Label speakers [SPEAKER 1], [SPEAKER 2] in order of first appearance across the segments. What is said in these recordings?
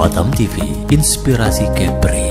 [SPEAKER 1] Batam TV, inspirasi Kepri.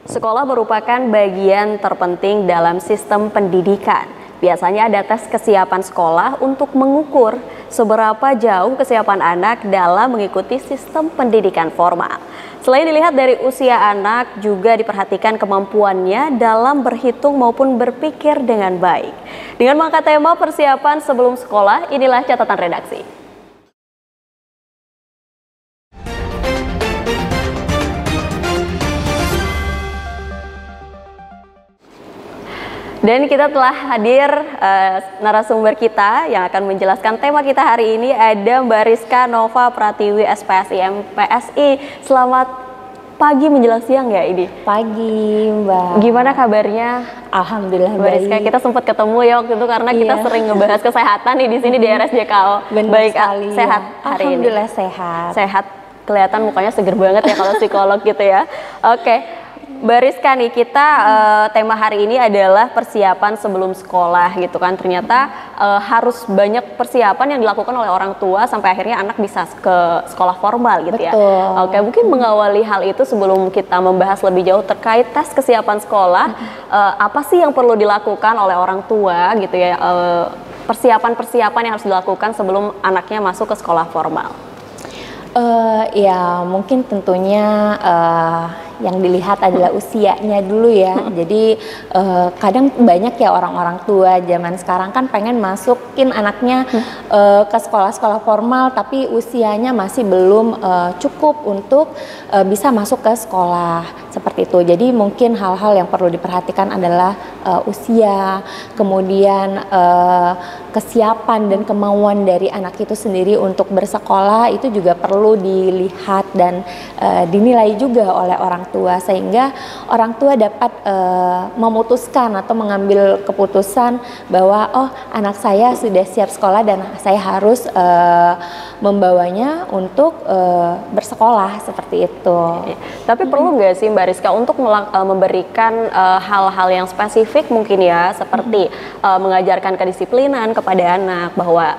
[SPEAKER 2] Sekolah merupakan bagian terpenting dalam sistem pendidikan. Biasanya ada tes kesiapan sekolah untuk mengukur seberapa jauh kesiapan anak dalam mengikuti sistem pendidikan formal. Selain dilihat dari usia anak, juga diperhatikan kemampuannya dalam berhitung maupun berpikir dengan baik. Dengan mengangkat tema persiapan sebelum sekolah, inilah catatan redaksi. Dan kita telah hadir narasumber kita yang akan menjelaskan tema kita hari ini, ada Mbak Rizka Nova Pratiwi SPSI MPSI. Selamat pagi menjelang siang ya ini.
[SPEAKER 3] Pagi Mbak.
[SPEAKER 2] Gimana kabarnya?
[SPEAKER 3] Alhamdulillah
[SPEAKER 2] Mbak Rizka,
[SPEAKER 3] baik.
[SPEAKER 2] kita sempat ketemu ya waktu itu karena kita sering ngebahas kesehatan nih di sini di RSJKO.
[SPEAKER 3] Benar sekali.
[SPEAKER 2] Sehat hari ini.
[SPEAKER 3] Alhamdulillah sehat.
[SPEAKER 2] Sehat, kelihatan mukanya seger banget ya kalau psikolog gitu ya. Oke. Mbak Rizka nih, kita tema hari ini adalah persiapan sebelum sekolah gitu kan. Ternyata harus banyak persiapan yang dilakukan oleh orang tua sampai akhirnya anak bisa ke sekolah formal gitu.
[SPEAKER 3] Betul.
[SPEAKER 2] Ya. Oke, mungkin mengawali hal itu sebelum kita membahas lebih jauh terkait tes kesiapan sekolah, apa sih yang perlu dilakukan oleh orang tua gitu ya, persiapan-persiapan yang harus dilakukan sebelum anaknya masuk ke sekolah formal?
[SPEAKER 3] Ya mungkin tentunya yang dilihat adalah usianya dulu ya. Jadi kadang banyak ya orang-orang tua zaman sekarang kan pengen masukin anaknya ke sekolah-sekolah formal, tapi usianya masih belum cukup untuk bisa masuk ke sekolah seperti itu. Jadi mungkin hal-hal yang perlu diperhatikan adalah usia, kemudian kesiapan dan kemauan dari anak itu sendiri untuk bersekolah itu juga perlu dilihat dan dinilai juga oleh orang tua, sehingga orang tua dapat memutuskan atau mengambil keputusan bahwa oh anak saya sudah siap sekolah dan saya harus membawanya untuk bersekolah seperti itu.
[SPEAKER 2] Tapi perlu nggak sih Mbak Rizka untuk memberikan hal-hal yang spesifik mungkin ya, seperti mengajarkan kedisiplinan kepada anak bahwa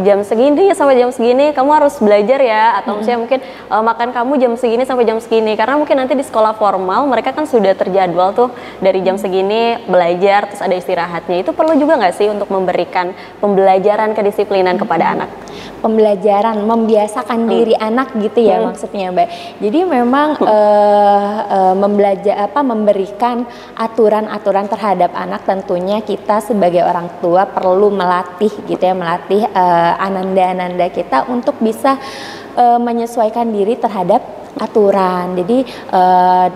[SPEAKER 2] jam segini sampai jam segini kamu harus belajar ya, atau misalnya mungkin makan kamu jam segini sampai jam segini, karena mungkin nanti di sekolah formal mereka kan sudah terjadwal tuh dari jam segini belajar terus ada istirahatnya. Itu perlu juga nggak sih untuk memberikan pembelajaran kedisiplinan kepada anak?
[SPEAKER 3] Pembelajaran, membiasakan diri anak gitu ya maksudnya Mbak. Jadi memang memberikan aturan-aturan terhadap anak, tentunya kita sebagai orang tua perlu melatih gitu ya, melatih ananda-ananda kita untuk bisa menyesuaikan diri terhadap aturan. Jadi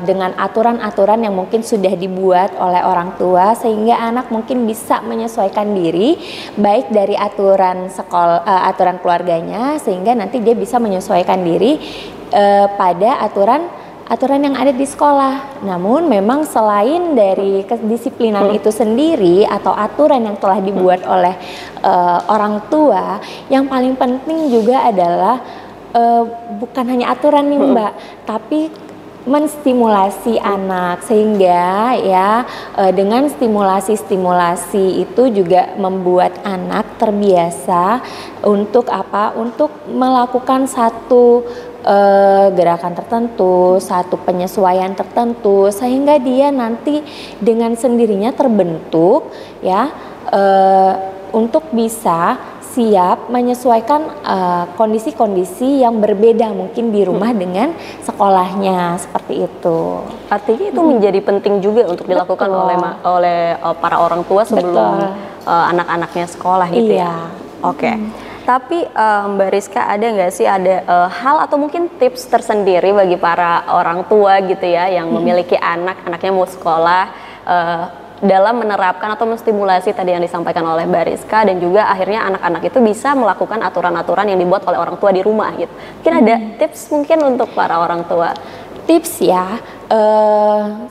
[SPEAKER 3] dengan aturan-aturan yang mungkin sudah dibuat oleh orang tua, sehingga anak mungkin bisa menyesuaikan diri baik dari aturan sekolah, aturan keluarganya, sehingga nanti dia bisa menyesuaikan diri pada aturan yang ada di sekolah. Namun memang selain dari kedisiplinan itu sendiri atau aturan yang telah dibuat oleh orang tua, yang paling penting juga adalah bukan hanya aturan nih Mbak, tapi menstimulasi anak, sehingga ya dengan stimulasi itu juga membuat anak terbiasa untuk apa? Untuk melakukan satu gerakan tertentu, satu penyesuaian tertentu, sehingga dia nanti dengan sendirinya terbentuk ya untuk bisa siap menyesuaikan kondisi-kondisi yang berbeda mungkin di rumah dengan sekolahnya, seperti itu.
[SPEAKER 2] Artinya itu menjadi penting juga untuk dilakukan oleh para orang tua sebelum anak-anaknya sekolah gitu ya. Oke. Tapi Mbak Rizka, ada nggak sih hal atau mungkin tips tersendiri bagi para orang tua gitu ya yang memiliki anaknya mau sekolah, dalam menerapkan atau menstimulasi tadi yang disampaikan oleh Mbak Rizka, dan juga akhirnya anak-anak itu bisa melakukan aturan-aturan yang dibuat oleh orang tua di rumah gitu. Mungkin ada tips mungkin untuk para orang tua?
[SPEAKER 3] Tips ya,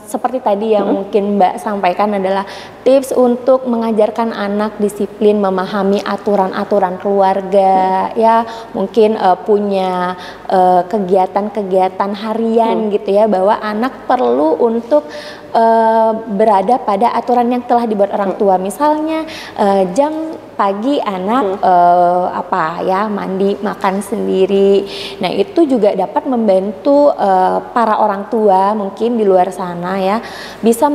[SPEAKER 3] seperti tadi yang mungkin Mbak sampaikan adalah tips untuk mengajarkan anak disiplin, memahami aturan-aturan keluarga, ya mungkin punya kegiatan-kegiatan harian gitu ya, bahwa anak perlu untuk berada pada aturan yang telah dibuat orang tua. Misalnya jam pagi anak mandi makan sendiri. Nah itu juga dapat membantu para orang tua mungkin di luar sana ya, bisa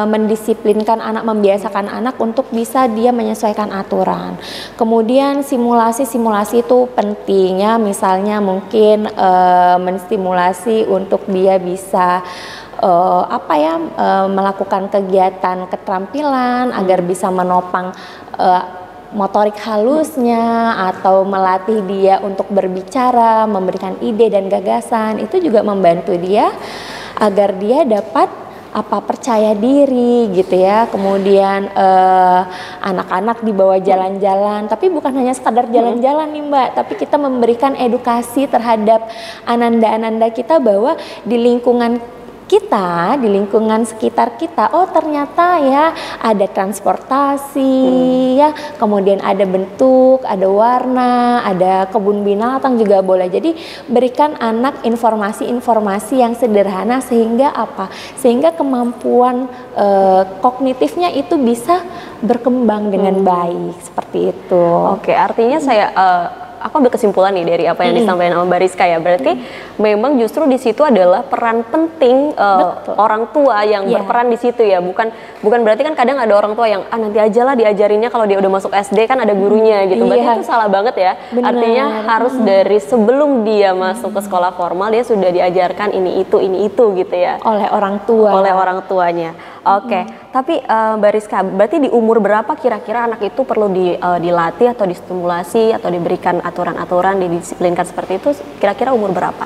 [SPEAKER 3] mendisiplinkan anak, membiasakan anak untuk bisa dia menyesuaikan aturan. Kemudian simulasi itu penting ya, misalnya mungkin menstimulasi untuk dia bisa melakukan kegiatan keterampilan agar bisa menopang motorik halusnya, atau melatih dia untuk berbicara, memberikan ide dan gagasan. Itu juga membantu dia agar dia dapat percaya diri gitu ya. Kemudian anak-anak dibawa jalan-jalan, tapi bukan hanya sekadar jalan-jalan nih Mbak, tapi kita memberikan edukasi terhadap ananda-ananda kita bahwa di lingkungan kita, di lingkungan sekitar kita, oh ternyata ya ada transportasi ya, kemudian ada bentuk, ada warna, ada kebun binatang juga boleh. Jadi berikan anak informasi-informasi yang sederhana sehingga sehingga kemampuan kognitifnya itu bisa berkembang dengan baik, seperti itu.
[SPEAKER 2] Oke, artinya aku ambil kesimpulan nih dari apa yang disampaikan sama Mbak Rizka ya. Berarti memang justru di situ adalah peran penting orang tua yang berperan di situ ya. Bukan berarti kan kadang ada orang tua yang nanti aja lah diajarinnya kalau dia udah masuk SD kan ada gurunya gitu. Berarti itu salah banget ya. Bener. Artinya harus dari sebelum dia masuk ke sekolah formal dia sudah diajarkan ini itu gitu ya.
[SPEAKER 3] Oleh orang tua.
[SPEAKER 2] Oleh orang tuanya. Oke, tapi Mbak Rizka, berarti di umur berapa kira-kira anak itu perlu dilatih atau distimulasi atau diberikan aturan-aturan, didisiplinkan seperti itu, kira-kira umur berapa?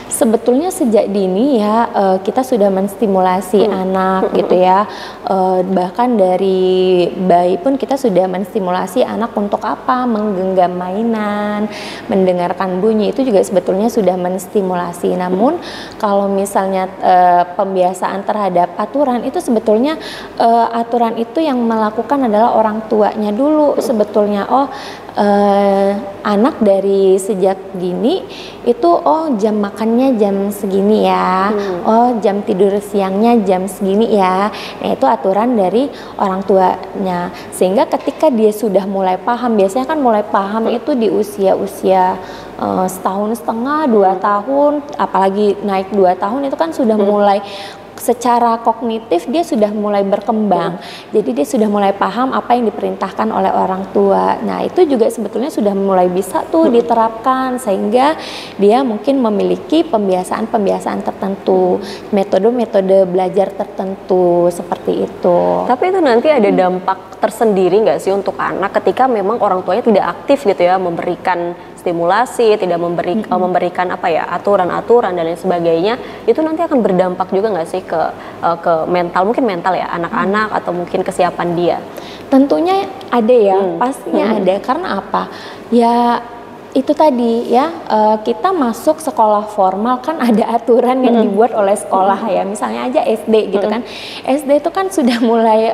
[SPEAKER 3] Sebetulnya sejak dini ya kita sudah menstimulasi anak gitu ya, bahkan dari bayi pun kita sudah menstimulasi anak untuk menggenggam mainan, mendengarkan bunyi, itu juga sebetulnya sudah menstimulasi. Namun kalau misalnya pembiasaan terhadap aturan itu sebetulnya aturan itu yang melakukan adalah orang tuanya dulu sebetulnya. Anak dari sejak dini itu jam makannya jam segini ya, jam tidur siangnya jam segini ya. Nah itu aturan dari orang tuanya, sehingga ketika dia sudah mulai paham, biasanya kan mulai paham itu di usia setahun setengah, 2 tahun, apalagi naik 2 tahun itu kan sudah mulai secara kognitif dia sudah mulai berkembang. Jadi dia sudah mulai paham apa yang diperintahkan oleh orang tua. Nah itu juga sebetulnya sudah mulai bisa tuh diterapkan, sehingga dia mungkin memiliki pembiasaan-pembiasaan tertentu, metode-metode belajar tertentu seperti itu. Tapi
[SPEAKER 2] itu nanti ada dampak tersendiri nggak sih untuk anak ketika memang orang tuanya tidak aktif gitu ya, memberikan stimulasi, tidak memberikan aturan-aturan dan lain sebagainya, itu nanti akan berdampak juga nggak sih ke mental, mungkin mental ya anak-anak atau mungkin kesiapan dia?
[SPEAKER 3] Tentunya ada ya, pastinya ada. Karena apa? Ya itu tadi ya, kita masuk sekolah formal kan ada aturan yang dibuat oleh sekolah ya. Misalnya aja SD gitu kan, SD itu kan sudah mulai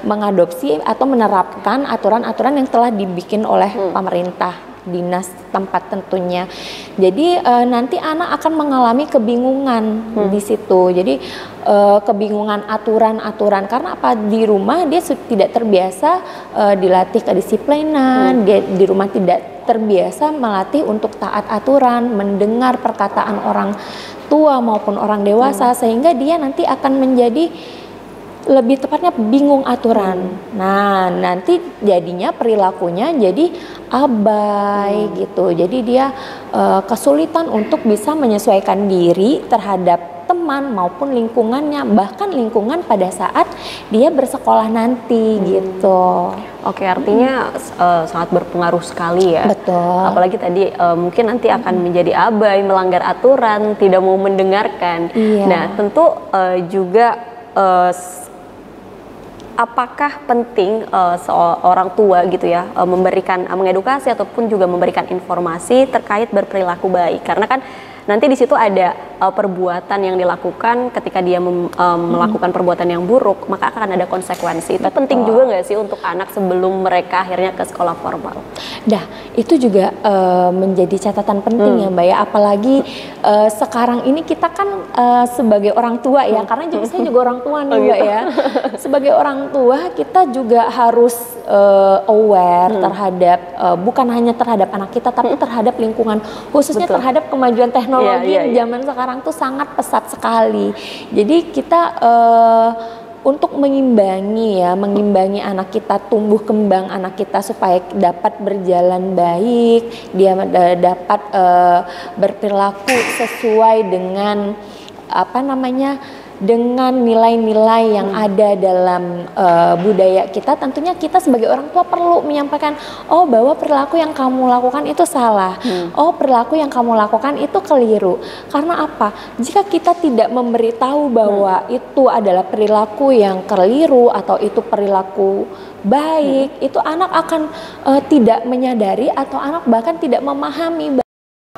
[SPEAKER 3] mengadopsi atau menerapkan aturan-aturan yang telah dibikin oleh pemerintah, dinas tempat tentunya. Jadi nanti anak akan mengalami kebingungan di situ. Jadi kebingungan aturan-aturan karena apa? Di rumah dia tidak terbiasa dilatih kedisiplinan, dia di rumah tidak terbiasa melatih untuk taat aturan, mendengar perkataan orang tua maupun orang dewasa, sehingga dia nanti akan menjadi, lebih tepatnya bingung aturan. Nah nanti jadinya perilakunya jadi abai gitu. Jadi dia kesulitan untuk bisa menyesuaikan diri terhadap teman maupun lingkungannya, bahkan lingkungan pada saat dia bersekolah nanti gitu.
[SPEAKER 2] Oke, artinya sangat berpengaruh sekali ya.
[SPEAKER 3] Betul.
[SPEAKER 2] Apalagi tadi mungkin nanti akan menjadi abai, melanggar aturan, tidak mau mendengarkan.
[SPEAKER 3] Iya.
[SPEAKER 2] Nah tentu juga apakah penting seorang tua gitu ya mengedukasi ataupun juga memberikan informasi terkait berperilaku baik, karena kan nanti di situ ada perbuatan yang dilakukan ketika dia melakukan perbuatan yang buruk, maka akan ada konsekuensi. Itu penting juga nggak sih untuk anak sebelum mereka akhirnya ke sekolah formal?
[SPEAKER 3] Nah, itu juga menjadi catatan penting ya Mbak ya, apalagi sekarang ini kita kan sebagai orang tua ya, karena juga saya juga orang tua nih Mbak ya. Sebagai orang tua kita juga harus aware terhadap bukan hanya terhadap anak kita, tapi terhadap lingkungan, khususnya terhadap kemajuan teknologi di zaman sekarang tuh sangat pesat sekali. Jadi kita untuk mengimbangi anak kita, tumbuh kembang anak kita supaya dapat berjalan baik, dia dapat berperilaku sesuai dengan dengan nilai-nilai yang ada dalam budaya kita. Tentunya kita sebagai orang tua perlu menyampaikan, oh bahwa perilaku yang kamu lakukan itu salah, oh perilaku yang kamu lakukan itu keliru. Karena apa? Jika kita tidak memberitahu bahwa itu adalah perilaku yang keliru atau itu perilaku baik, itu anak akan tidak menyadari atau anak bahkan tidak memahami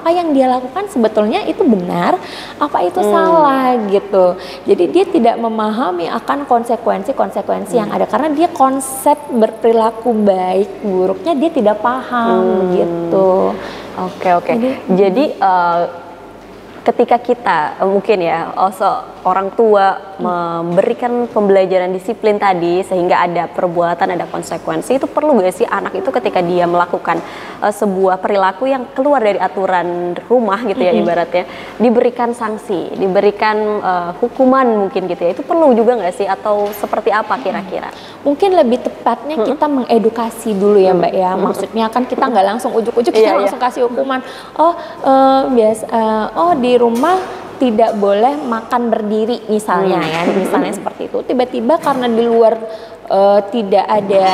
[SPEAKER 3] apa yang dia lakukan sebetulnya itu benar, apa itu salah gitu. Jadi dia tidak memahami akan konsekuensi-konsekuensi yang ada, karena dia konsep berperilaku baik buruknya dia tidak paham gitu.
[SPEAKER 2] Oke. Jadi ketika kita mungkin ya orang tua memberikan pembelajaran disiplin tadi sehingga ada perbuatan, ada konsekuensi, itu perlu gak sih anak itu ketika dia melakukan sebuah perilaku yang keluar dari aturan rumah gitu ya, ibaratnya diberikan sanksi, diberikan hukuman mungkin gitu ya, itu perlu juga gak sih atau seperti apa kira-kira?
[SPEAKER 3] Mungkin lebih tepatnya kita mengedukasi dulu ya Mbak ya, maksudnya kan kita nggak langsung ujuk-ujuk kita langsung kasih hukuman. Di rumah tidak boleh makan berdiri misalnya ya, misalnya seperti itu. Tiba-tiba karena di luar tidak ada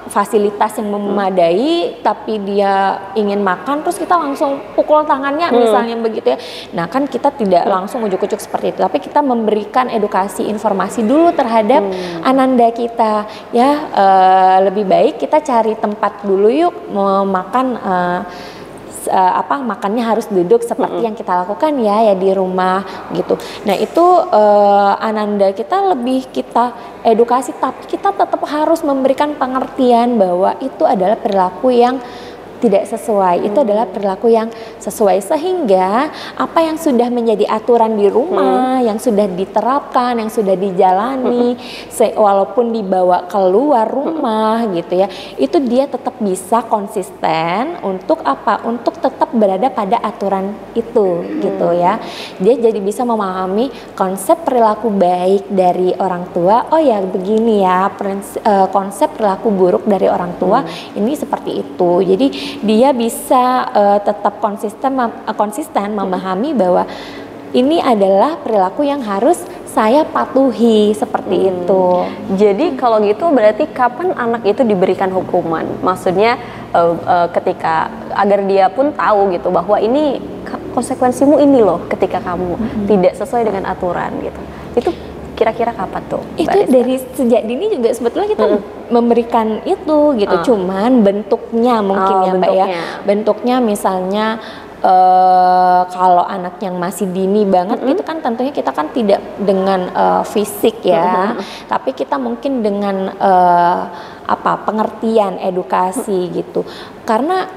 [SPEAKER 3] fasilitas yang memadai, tapi dia ingin makan, terus kita langsung pukul tangannya misalnya begitu ya. Nah kan kita tidak langsung ujuk-ujuk seperti itu, tapi kita memberikan edukasi, informasi dulu terhadap ananda kita ya. Lebih baik kita cari tempat dulu yuk, mau makan makannya harus duduk seperti yang kita lakukan ya di rumah gitu. Nah itu ananda kita lebih kita edukasi, tapi kita tetap harus memberikan pengertian bahwa itu adalah perilaku yang tidak sesuai, itu adalah perilaku yang sesuai, sehingga apa yang sudah menjadi aturan di rumah, yang sudah diterapkan, yang sudah dijalani, walaupun dibawa keluar rumah gitu ya, itu dia tetap bisa konsisten untuk apa? Untuk tetap berada pada aturan itu gitu ya. Dia jadi bisa memahami konsep perilaku baik dari orang tua. Oh ya begini ya, konsep perilaku buruk dari orang tua ini seperti itu. Jadi dia bisa tetap konsisten memahami bahwa ini adalah perilaku yang harus saya patuhi seperti itu.
[SPEAKER 2] Jadi kalau gitu berarti kapan anak itu diberikan hukuman? Maksudnya ketika agar dia pun tahu gitu bahwa ini konsekuensimu ini loh ketika kamu tidak sesuai dengan aturan gitu. Itu kira-kira kapan tuh?
[SPEAKER 3] Itu dari sejak dini juga sebetulnya kita memberikan itu gitu, cuman bentuknya mungkin ya Mbak ya. Bentuknya misalnya kalau anak yang masih dini banget itu kan tentunya kita kan tidak dengan fisik ya, tapi kita mungkin dengan pengertian, edukasi gitu. Karena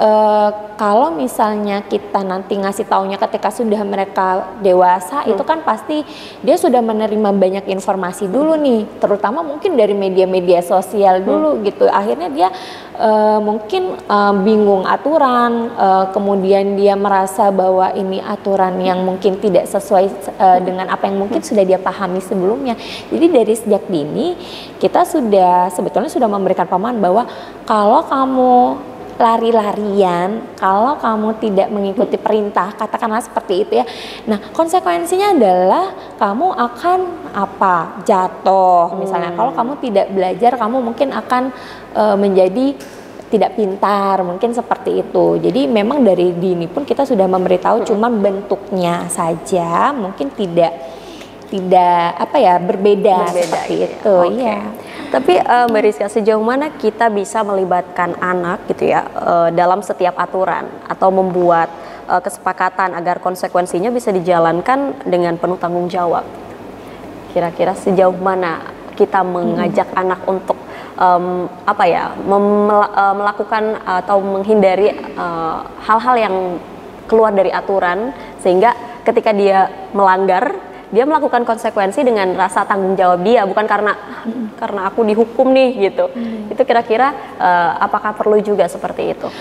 [SPEAKER 3] kalau misalnya kita nanti ngasih taunya ketika sudah mereka dewasa, itu kan pasti dia sudah menerima banyak informasi dulu nih, terutama mungkin dari media-media sosial dulu gitu. Akhirnya dia mungkin bingung aturan, kemudian dia merasa bahwa ini aturan yang mungkin tidak sesuai dengan apa yang mungkin sudah dia pahami sebelumnya. Jadi dari sejak dini kita sebetulnya sudah memberikan pemahaman bahwa kalau kamu lari-larian, kalau kamu tidak mengikuti perintah, katakanlah seperti itu ya. Nah, konsekuensinya adalah kamu akan jatuh. Misalnya kalau kamu tidak belajar, kamu mungkin akan menjadi tidak pintar, mungkin seperti itu. Jadi memang dari dini pun kita sudah memberitahu, cuman bentuknya saja mungkin tidak berbeda seperti itu. Iya.
[SPEAKER 2] Tapi Mbak Rizka, sejauh mana kita bisa melibatkan anak gitu ya dalam setiap aturan atau membuat kesepakatan agar konsekuensinya bisa dijalankan dengan penuh tanggung jawab. Kira-kira sejauh mana kita mengajak anak untuk melakukan atau menghindari hal-hal yang keluar dari aturan, sehingga ketika dia melanggar, dia melakukan konsekuensi dengan rasa tanggung jawab dia, bukan karena aku dihukum nih gitu. Itu kira-kira apakah perlu juga seperti itu?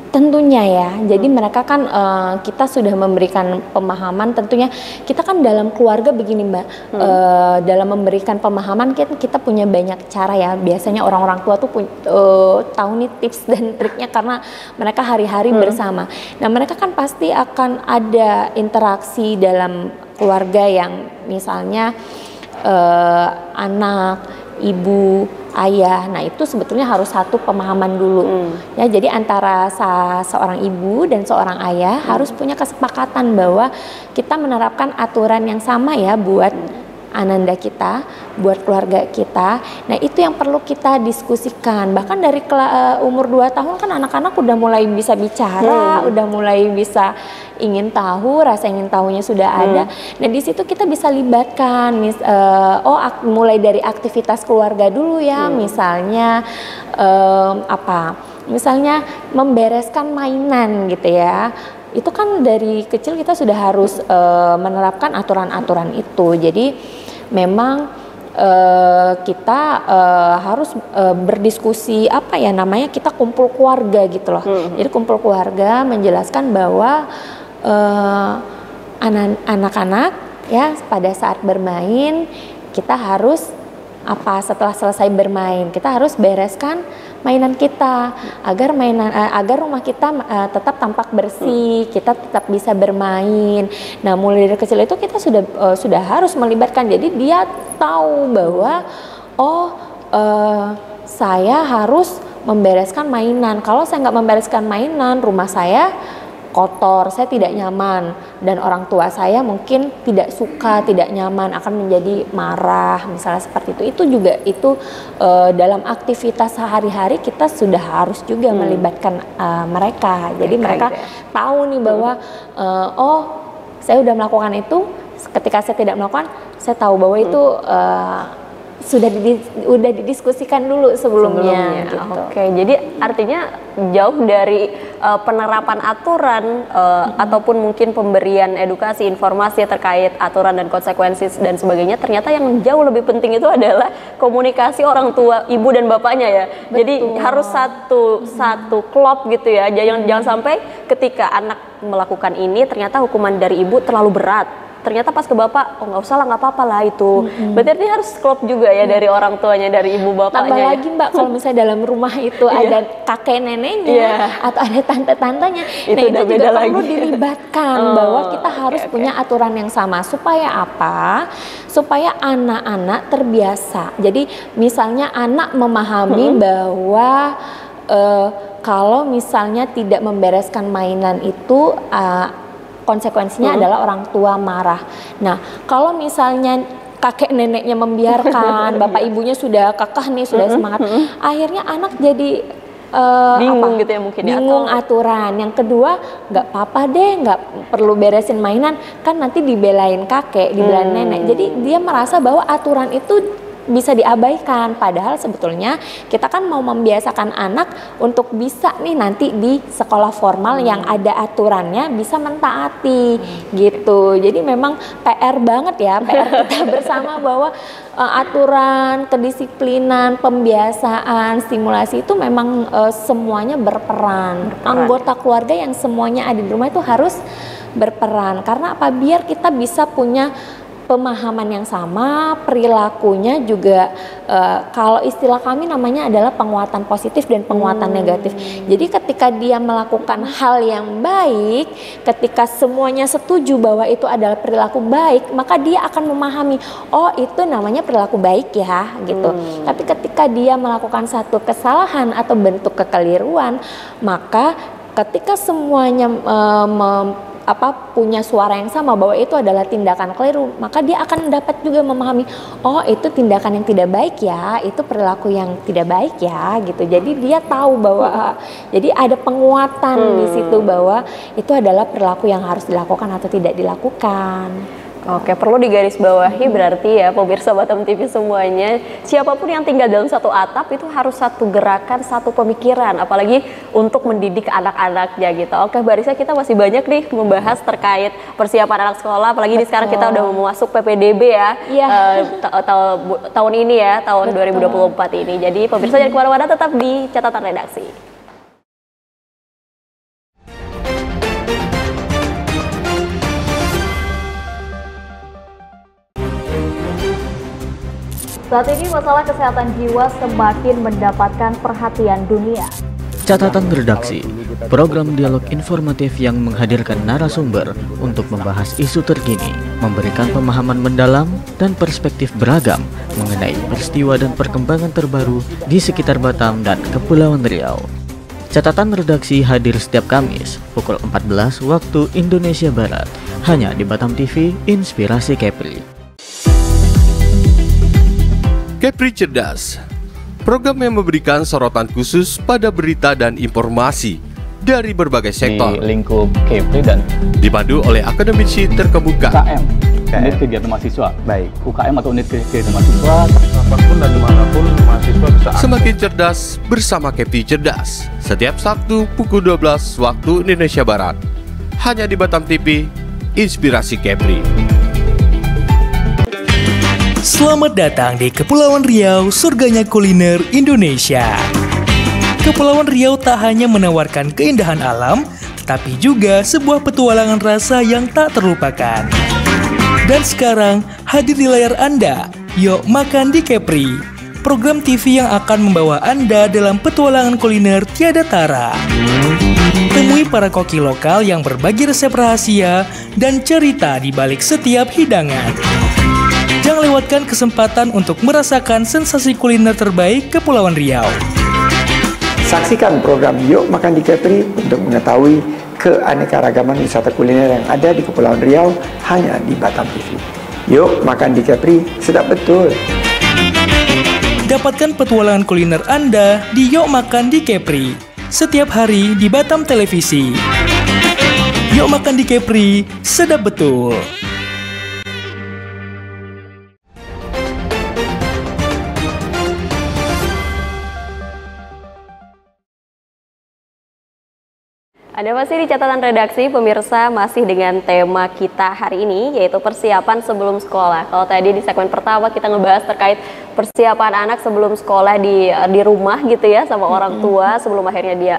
[SPEAKER 3] Tentunya ya, jadi mereka kan kita sudah memberikan pemahaman, tentunya kita kan dalam keluarga begini Mbak, dalam memberikan pemahaman kita punya banyak cara ya, biasanya orang-orang tua tuh tahu nih tips dan triknya karena mereka hari-hari bersama. Nah mereka kan pasti akan ada interaksi dalam keluarga yang misalnya anak, ibu, ayah. Nah itu sebetulnya harus satu pemahaman dulu ya, jadi antara seorang ibu dan seorang ayah harus punya kesepakatan bahwa kita menerapkan aturan yang sama ya buat ananda kita, buat keluarga kita. Nah itu yang perlu kita diskusikan. Bahkan dari umur 2 tahun kan anak-anak udah mulai bisa bicara, udah mulai bisa ingin tahu, rasa ingin tahunya sudah ada. Nah di situ kita bisa libatkan, mulai dari aktivitas keluarga dulu ya, misalnya misalnya membereskan mainan gitu ya. Itu kan dari kecil kita sudah harus menerapkan aturan-aturan itu. Jadi memang kita harus berdiskusi kita kumpul keluarga gitu loh. Jadi kumpul keluarga menjelaskan bahwa anak-anak ya pada saat bermain kita harus setelah selesai bermain kita harus bereskan mainan kita agar rumah kita tetap tampak bersih, kita tetap bisa bermain. Nah mulai dari kecil itu kita sudah harus melibatkan, jadi dia tahu bahwa saya harus membereskan mainan. Kalau saya nggak membereskan mainan, rumah saya kotor, saya tidak nyaman, dan orang tua saya mungkin tidak suka, tidak nyaman, akan menjadi marah, misalnya seperti itu. Itu juga dalam aktivitas sehari-hari kita sudah harus juga melibatkan mereka. Jadi mereka tahu nih bahwa saya sudah melakukan itu. Ketika saya tidak melakukan, saya tahu bahwa itu sudah didiskusikan dulu sebelumnya. Gitu.
[SPEAKER 2] Oke, jadi artinya jauh dari penerapan aturan ataupun mungkin pemberian edukasi, informasi terkait aturan dan konsekuensi dan sebagainya, ternyata yang jauh lebih penting itu adalah komunikasi orang tua, ibu dan bapaknya ya. Betul. Jadi harus satu klop gitu ya. Jangan sampai ketika anak melakukan ini ternyata hukuman dari ibu terlalu berat. Ternyata pas ke bapak, nggak usah lah, nggak apa-apa lah itu. Berarti ini harus klop juga ya dari orang tuanya, dari ibu bapaknya.
[SPEAKER 3] Tambah lagi Mbak, kalau misalnya dalam rumah itu ada kakek neneknya atau ada tante-tantenya, itu juga perlu dilibatkan bahwa kita harus punya aturan yang sama. Supaya apa? Supaya anak-anak terbiasa. Jadi misalnya anak memahami bahwa kalau misalnya tidak membereskan mainan itu konsekuensinya adalah orang tua marah. Nah, kalau misalnya kakek neneknya membiarkan, bapak ibunya sudah kekeh nih, sudah semangat, akhirnya anak jadi
[SPEAKER 2] bingung gitu ya mungkin.
[SPEAKER 3] Bingung aturan. Yang kedua, nggak apa-apa deh, nggak perlu beresin mainan, kan nanti dibelain kakek, dibelain nenek. Jadi dia merasa bahwa aturan itu bisa diabaikan, padahal sebetulnya kita kan mau membiasakan anak untuk bisa nih nanti di sekolah formal yang ada aturannya bisa mentaati gitu. Jadi memang PR banget ya, PR kita bersama bahwa aturan, kedisiplinan, pembiasaan, stimulasi itu memang semuanya berperan. Anggota keluarga yang semuanya ada di rumah itu harus berperan, karena apa? Biar kita bisa punya pemahaman yang sama, perilakunya juga kalau istilah kami namanya adalah penguatan positif dan penguatan negatif. Jadi ketika dia melakukan hal yang baik, ketika semuanya setuju bahwa itu adalah perilaku baik, maka dia akan memahami, oh itu namanya perilaku baik ya gitu. Tapi ketika dia melakukan satu kesalahan atau bentuk kekeliruan, maka ketika semuanya punya suara yang sama bahwa itu adalah tindakan keliru, maka dia akan dapat juga memahami, oh itu tindakan yang tidak baik ya, itu perilaku yang tidak baik ya gitu. Jadi dia tahu bahwa jadi ada penguatan di situ bahwa itu adalah perilaku yang harus dilakukan atau tidak dilakukan.
[SPEAKER 2] Oke, perlu digarisbawahi berarti ya pemirsa Batam TV semuanya, siapapun yang tinggal dalam satu atap itu harus satu gerakan, satu pemikiran, apalagi untuk mendidik anak-anaknya gitu. Oke, Mbak Rizka, kita masih banyak nih membahas terkait persiapan anak sekolah, apalagi di sekarang kita udah mau masuk PPDB ya, tahun ini ya, tahun 2024 ini. Jadi pemirsa jangan kemana-mana, tetap di catatan redaksi.
[SPEAKER 4] Saat ini masalah kesehatan jiwa semakin mendapatkan perhatian dunia.
[SPEAKER 1] Catatan redaksi, program dialog informatif yang menghadirkan narasumber untuk membahas isu terkini, memberikan pemahaman mendalam dan perspektif beragam mengenai peristiwa dan perkembangan terbaru di sekitar Batam dan Kepulauan Riau. Catatan redaksi hadir setiap Kamis pukul 14 waktu Indonesia Barat, hanya di Batam TV Inspirasi Kepri.
[SPEAKER 5] Kepri Cerdas, program yang memberikan sorotan khusus pada berita dan informasi dari berbagai sektor.
[SPEAKER 6] Di lingkup Kepri dan
[SPEAKER 5] dipandu oleh akademisi terkemuka.
[SPEAKER 6] UKM, unit kegiatan mahasiswa. Baik, UKM atau unit kegiatan mahasiswa.
[SPEAKER 7] Apapun dan dimanapun mahasiswa bisa
[SPEAKER 5] Semakin cerdas bersama Kepri Cerdas. Setiap Sabtu pukul 12 waktu Indonesia Barat. Hanya di Batam TV, Inspirasi Kepri.
[SPEAKER 8] Selamat datang di Kepulauan Riau, surganya kuliner Indonesia. Kepulauan Riau tak hanya menawarkan keindahan alam, tetapi juga sebuah petualangan rasa yang tak terlupakan. Dan sekarang hadir di layar Anda, Yuk Makan di Kepri, program TV yang akan membawa Anda dalam petualangan kuliner tiada tara. Temui para koki lokal yang berbagi resep rahasia dan cerita di balik setiap hidangan. Jangan lewatkan kesempatan untuk merasakan sensasi kuliner terbaik Kepulauan Riau.
[SPEAKER 9] Saksikan program Yuk Makan di Kepri untuk mengetahui keanekaragaman wisata kuliner yang ada di Kepulauan Riau hanya di Batam TV. Yuk Makan di Kepri, sedap betul.
[SPEAKER 8] Dapatkan petualangan kuliner Anda di Yuk Makan di Kepri setiap hari di Batam Televisi. Yuk Makan di Kepri, sedap betul.
[SPEAKER 2] Ada masih di catatan redaksi, pemirsa, masih dengan tema kita hari ini, yaitu persiapan sebelum sekolah. Kalau tadi di segmen pertama kita ngebahas terkait persiapan anak sebelum sekolah di rumah gitu ya, sama orang tua sebelum akhirnya dia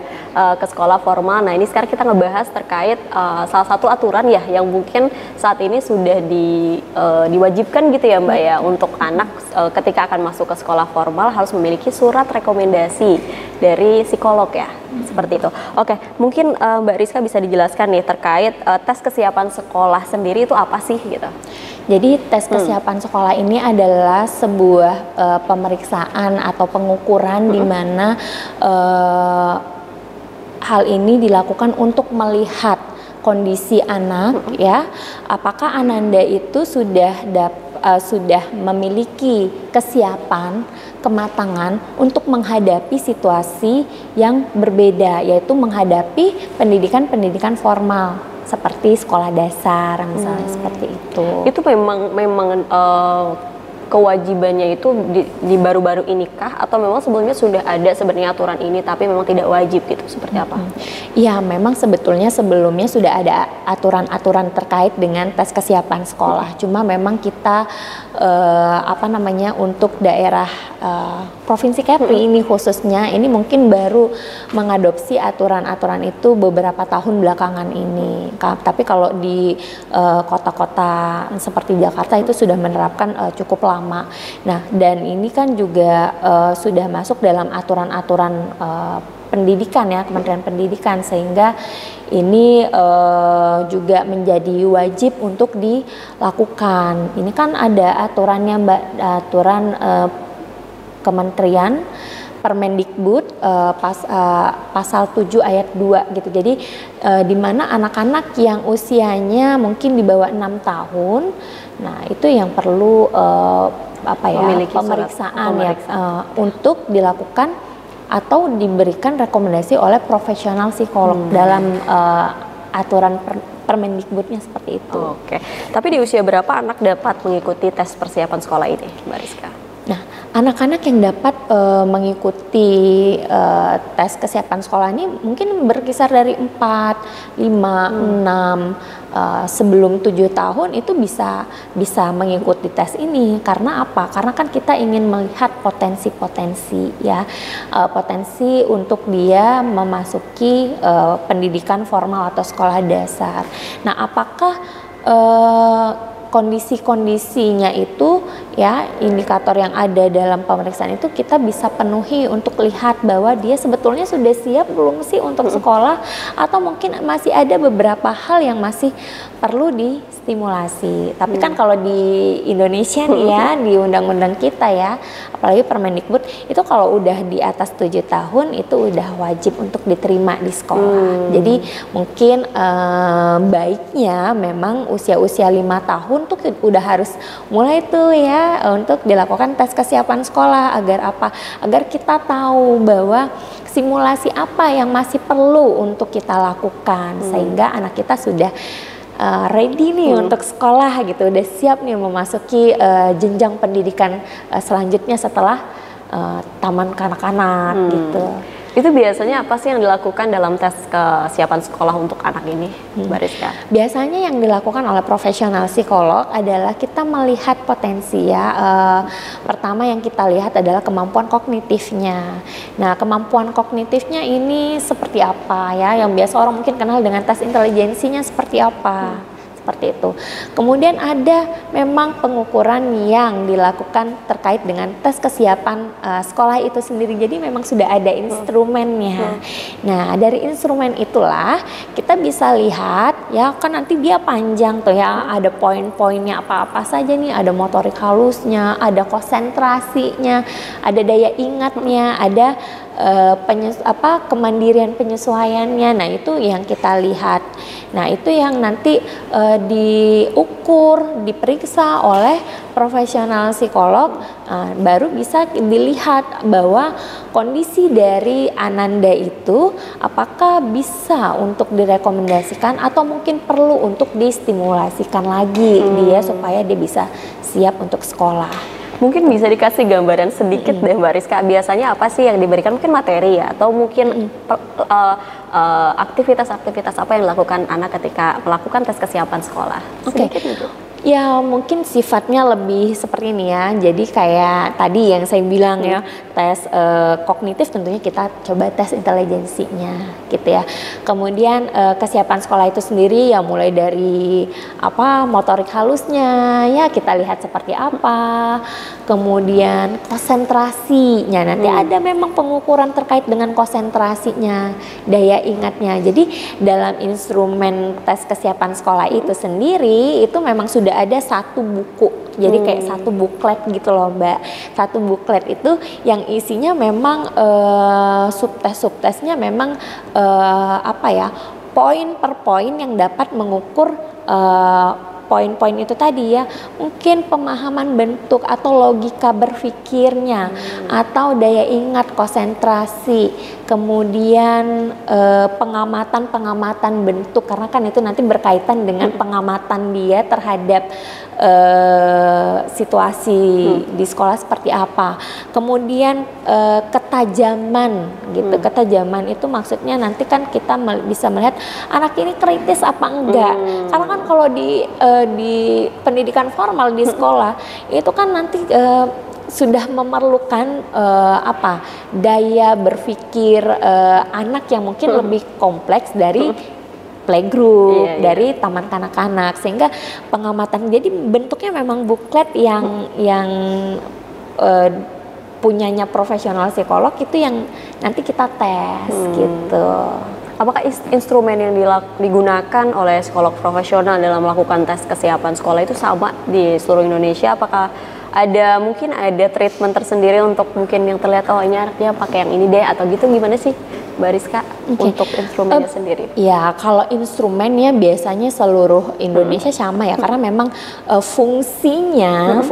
[SPEAKER 2] ke sekolah formal. Nah ini sekarang kita ngebahas terkait salah satu aturan ya yang mungkin saat ini sudah diwajibkan gitu ya Mbak ya, untuk anak ketika akan masuk ke sekolah formal harus memiliki surat rekomendasi dari psikolog ya, seperti itu. Oke, mungkin Mbak Rizka bisa dijelaskan nih terkait tes kesiapan sekolah sendiri itu apa sih gitu?
[SPEAKER 3] Jadi tes kesiapan sekolah ini adalah sebuah pemeriksaan atau pengukuran di mana hal ini dilakukan untuk melihat kondisi anak ya, apakah Ananda itu sudah memiliki kesiapan, kematangan untuk menghadapi situasi yang berbeda, yaitu menghadapi pendidikan formal seperti sekolah dasar misalnya seperti itu. Itu
[SPEAKER 2] memang kewajibannya itu di baru-baru ini kah atau memang sebelumnya sudah ada sebenarnya aturan ini tapi memang tidak wajib gitu, seperti apa?
[SPEAKER 3] Iya, memang sebetulnya sebelumnya sudah ada aturan-aturan terkait dengan tes kesiapan sekolah. Cuma memang kita untuk daerah Provinsi Kepri ini khususnya ini mungkin baru mengadopsi aturan-aturan itu beberapa tahun belakangan ini. Tapi kalau di kota-kota seperti Jakarta itu sudah menerapkan cukup lama. Nah, dan ini kan juga sudah masuk dalam aturan-aturan pendidikan ya, Kementerian Pendidikan, sehingga ini juga menjadi wajib untuk dilakukan. Ini kan ada aturannya Mbak, aturan Kementerian Permendikbud pasal 7 ayat 2 gitu. Jadi di mana anak-anak yang usianya mungkin di bawah 6 tahun, nah itu yang perlu pemeriksaan ya untuk dilakukan atau diberikan rekomendasi oleh profesional psikolog dalam aturan Permendikbudnya seperti itu.
[SPEAKER 2] Oke. Tapi di usia berapa anak dapat mengikuti tes persiapan sekolah ini, Mbak Rizka?
[SPEAKER 3] Nah, anak-anak yang dapat mengikuti tes kesiapan sekolah ini mungkin berkisar dari 4, 5, 6 sebelum 7 tahun itu bisa mengikuti tes ini. Karena apa? Karena kan kita ingin melihat potensi-potensi ya, potensi untuk dia memasuki pendidikan formal atau sekolah dasar. Nah, apakah kondisi-kondisinya itu ya, indikator yang ada dalam pemeriksaan itu kita bisa penuhi untuk lihat bahwa dia sebetulnya sudah siap belum sih untuk sekolah, atau mungkin masih ada beberapa hal yang masih perlu distimulasi. Tapi kan kalau di Indonesia nih ya, di undang-undang kita ya, apalagi Permendikbud itu kalau udah di atas 7 tahun itu udah wajib untuk diterima di sekolah. Jadi mungkin baiknya memang usia-usia 5 tahun tuh udah harus mulai tuh ya untuk dilakukan tes kesiapan sekolah. Agar apa? Agar kita tahu bahwa simulasi apa yang masih perlu untuk kita lakukan sehingga anak kita sudah ready nih untuk sekolah gitu, udah siap nih memasuki jenjang pendidikan selanjutnya setelah taman kanak-kanak gitu.
[SPEAKER 2] Itu biasanya apa sih yang dilakukan dalam tes kesiapan sekolah untuk anak ini, Mbak Rizka?
[SPEAKER 3] Biasanya yang dilakukan oleh profesional psikolog adalah kita melihat potensi ya. Pertama yang kita lihat adalah kemampuan kognitifnya. Nah, kemampuan kognitifnya ini seperti apa ya? Yang biasa orang mungkin kenal dengan tes intelijensinya seperti apa. Seperti itu. Kemudian ada memang pengukuran yang dilakukan terkait dengan tes kesiapan sekolah itu sendiri. Jadi memang sudah ada instrumennya. Nah, dari instrumen itulah kita bisa lihat ya, kan nanti dia panjang tuh ya, ada poin-poinnya apa-apa saja nih, ada motorik halusnya, ada konsentrasinya, ada daya ingatnya, ada kemandirian penyesuaiannya. Nah, itu yang kita lihat. Nah, itu yang nanti diukur, diperiksa oleh profesional psikolog, baru bisa dilihat bahwa kondisi dari Ananda itu apakah bisa untuk direkomendasikan atau mungkin perlu untuk distimulasikan lagi dia supaya dia bisa siap untuk sekolah.
[SPEAKER 2] Mungkin bisa dikasih gambaran sedikit deh Mbak Rizka, biasanya apa sih yang diberikan, mungkin materi ya, atau mungkin aktivitas-aktivitas apa yang dilakukan anak ketika melakukan tes kesiapan sekolah? Sedikit gitu.
[SPEAKER 3] Ya mungkin sifatnya lebih seperti ini ya, jadi kayak tadi yang saya bilang ya, tes kognitif tentunya kita coba tes intelijensinya gitu ya. Kemudian kesiapan sekolah itu sendiri ya mulai dari motorik halusnya ya kita lihat seperti apa, kemudian konsentrasinya nanti ada memang pengukuran terkait dengan konsentrasinya, daya ingatnya. Jadi dalam instrumen tes kesiapan sekolah itu sendiri itu memang sudah ada satu buku, jadi kayak satu buklet gitu loh Mbak. Satu buklet itu yang isinya memang subtes-subtesnya memang poin per poin yang dapat mengukur poin-poin itu tadi ya, mungkin pemahaman bentuk atau logika berpikirnya, atau daya ingat, konsentrasi, kemudian pengamatan bentuk, karena kan itu nanti berkaitan dengan pengamatan dia terhadap situasi di sekolah seperti apa. Kemudian ketajaman gitu, ketajaman itu maksudnya nanti kan kita bisa melihat anak ini kritis apa enggak, karena kan kalau di pendidikan formal di sekolah itu kan nanti sudah memerlukan daya berpikir anak yang mungkin lebih kompleks dari playgroup, dari taman kanak-kanak, sehingga pengamatan, jadi bentuknya memang buklet yang punyanya profesional psikolog itu yang nanti kita tes gitu.
[SPEAKER 2] Apakah instrumen yang digunakan oleh psikolog profesional dalam melakukan tes kesiapan sekolah itu sama di seluruh Indonesia? Apakah ada mungkin ada treatment tersendiri untuk mungkin yang terlihat oh ini anaknya pakai yang ini deh atau gitu, gimana sih Mbak Rizka untuk instrumennya sendiri?
[SPEAKER 3] Ya, kalau instrumennya biasanya seluruh Indonesia sama ya, karena memang fungsinya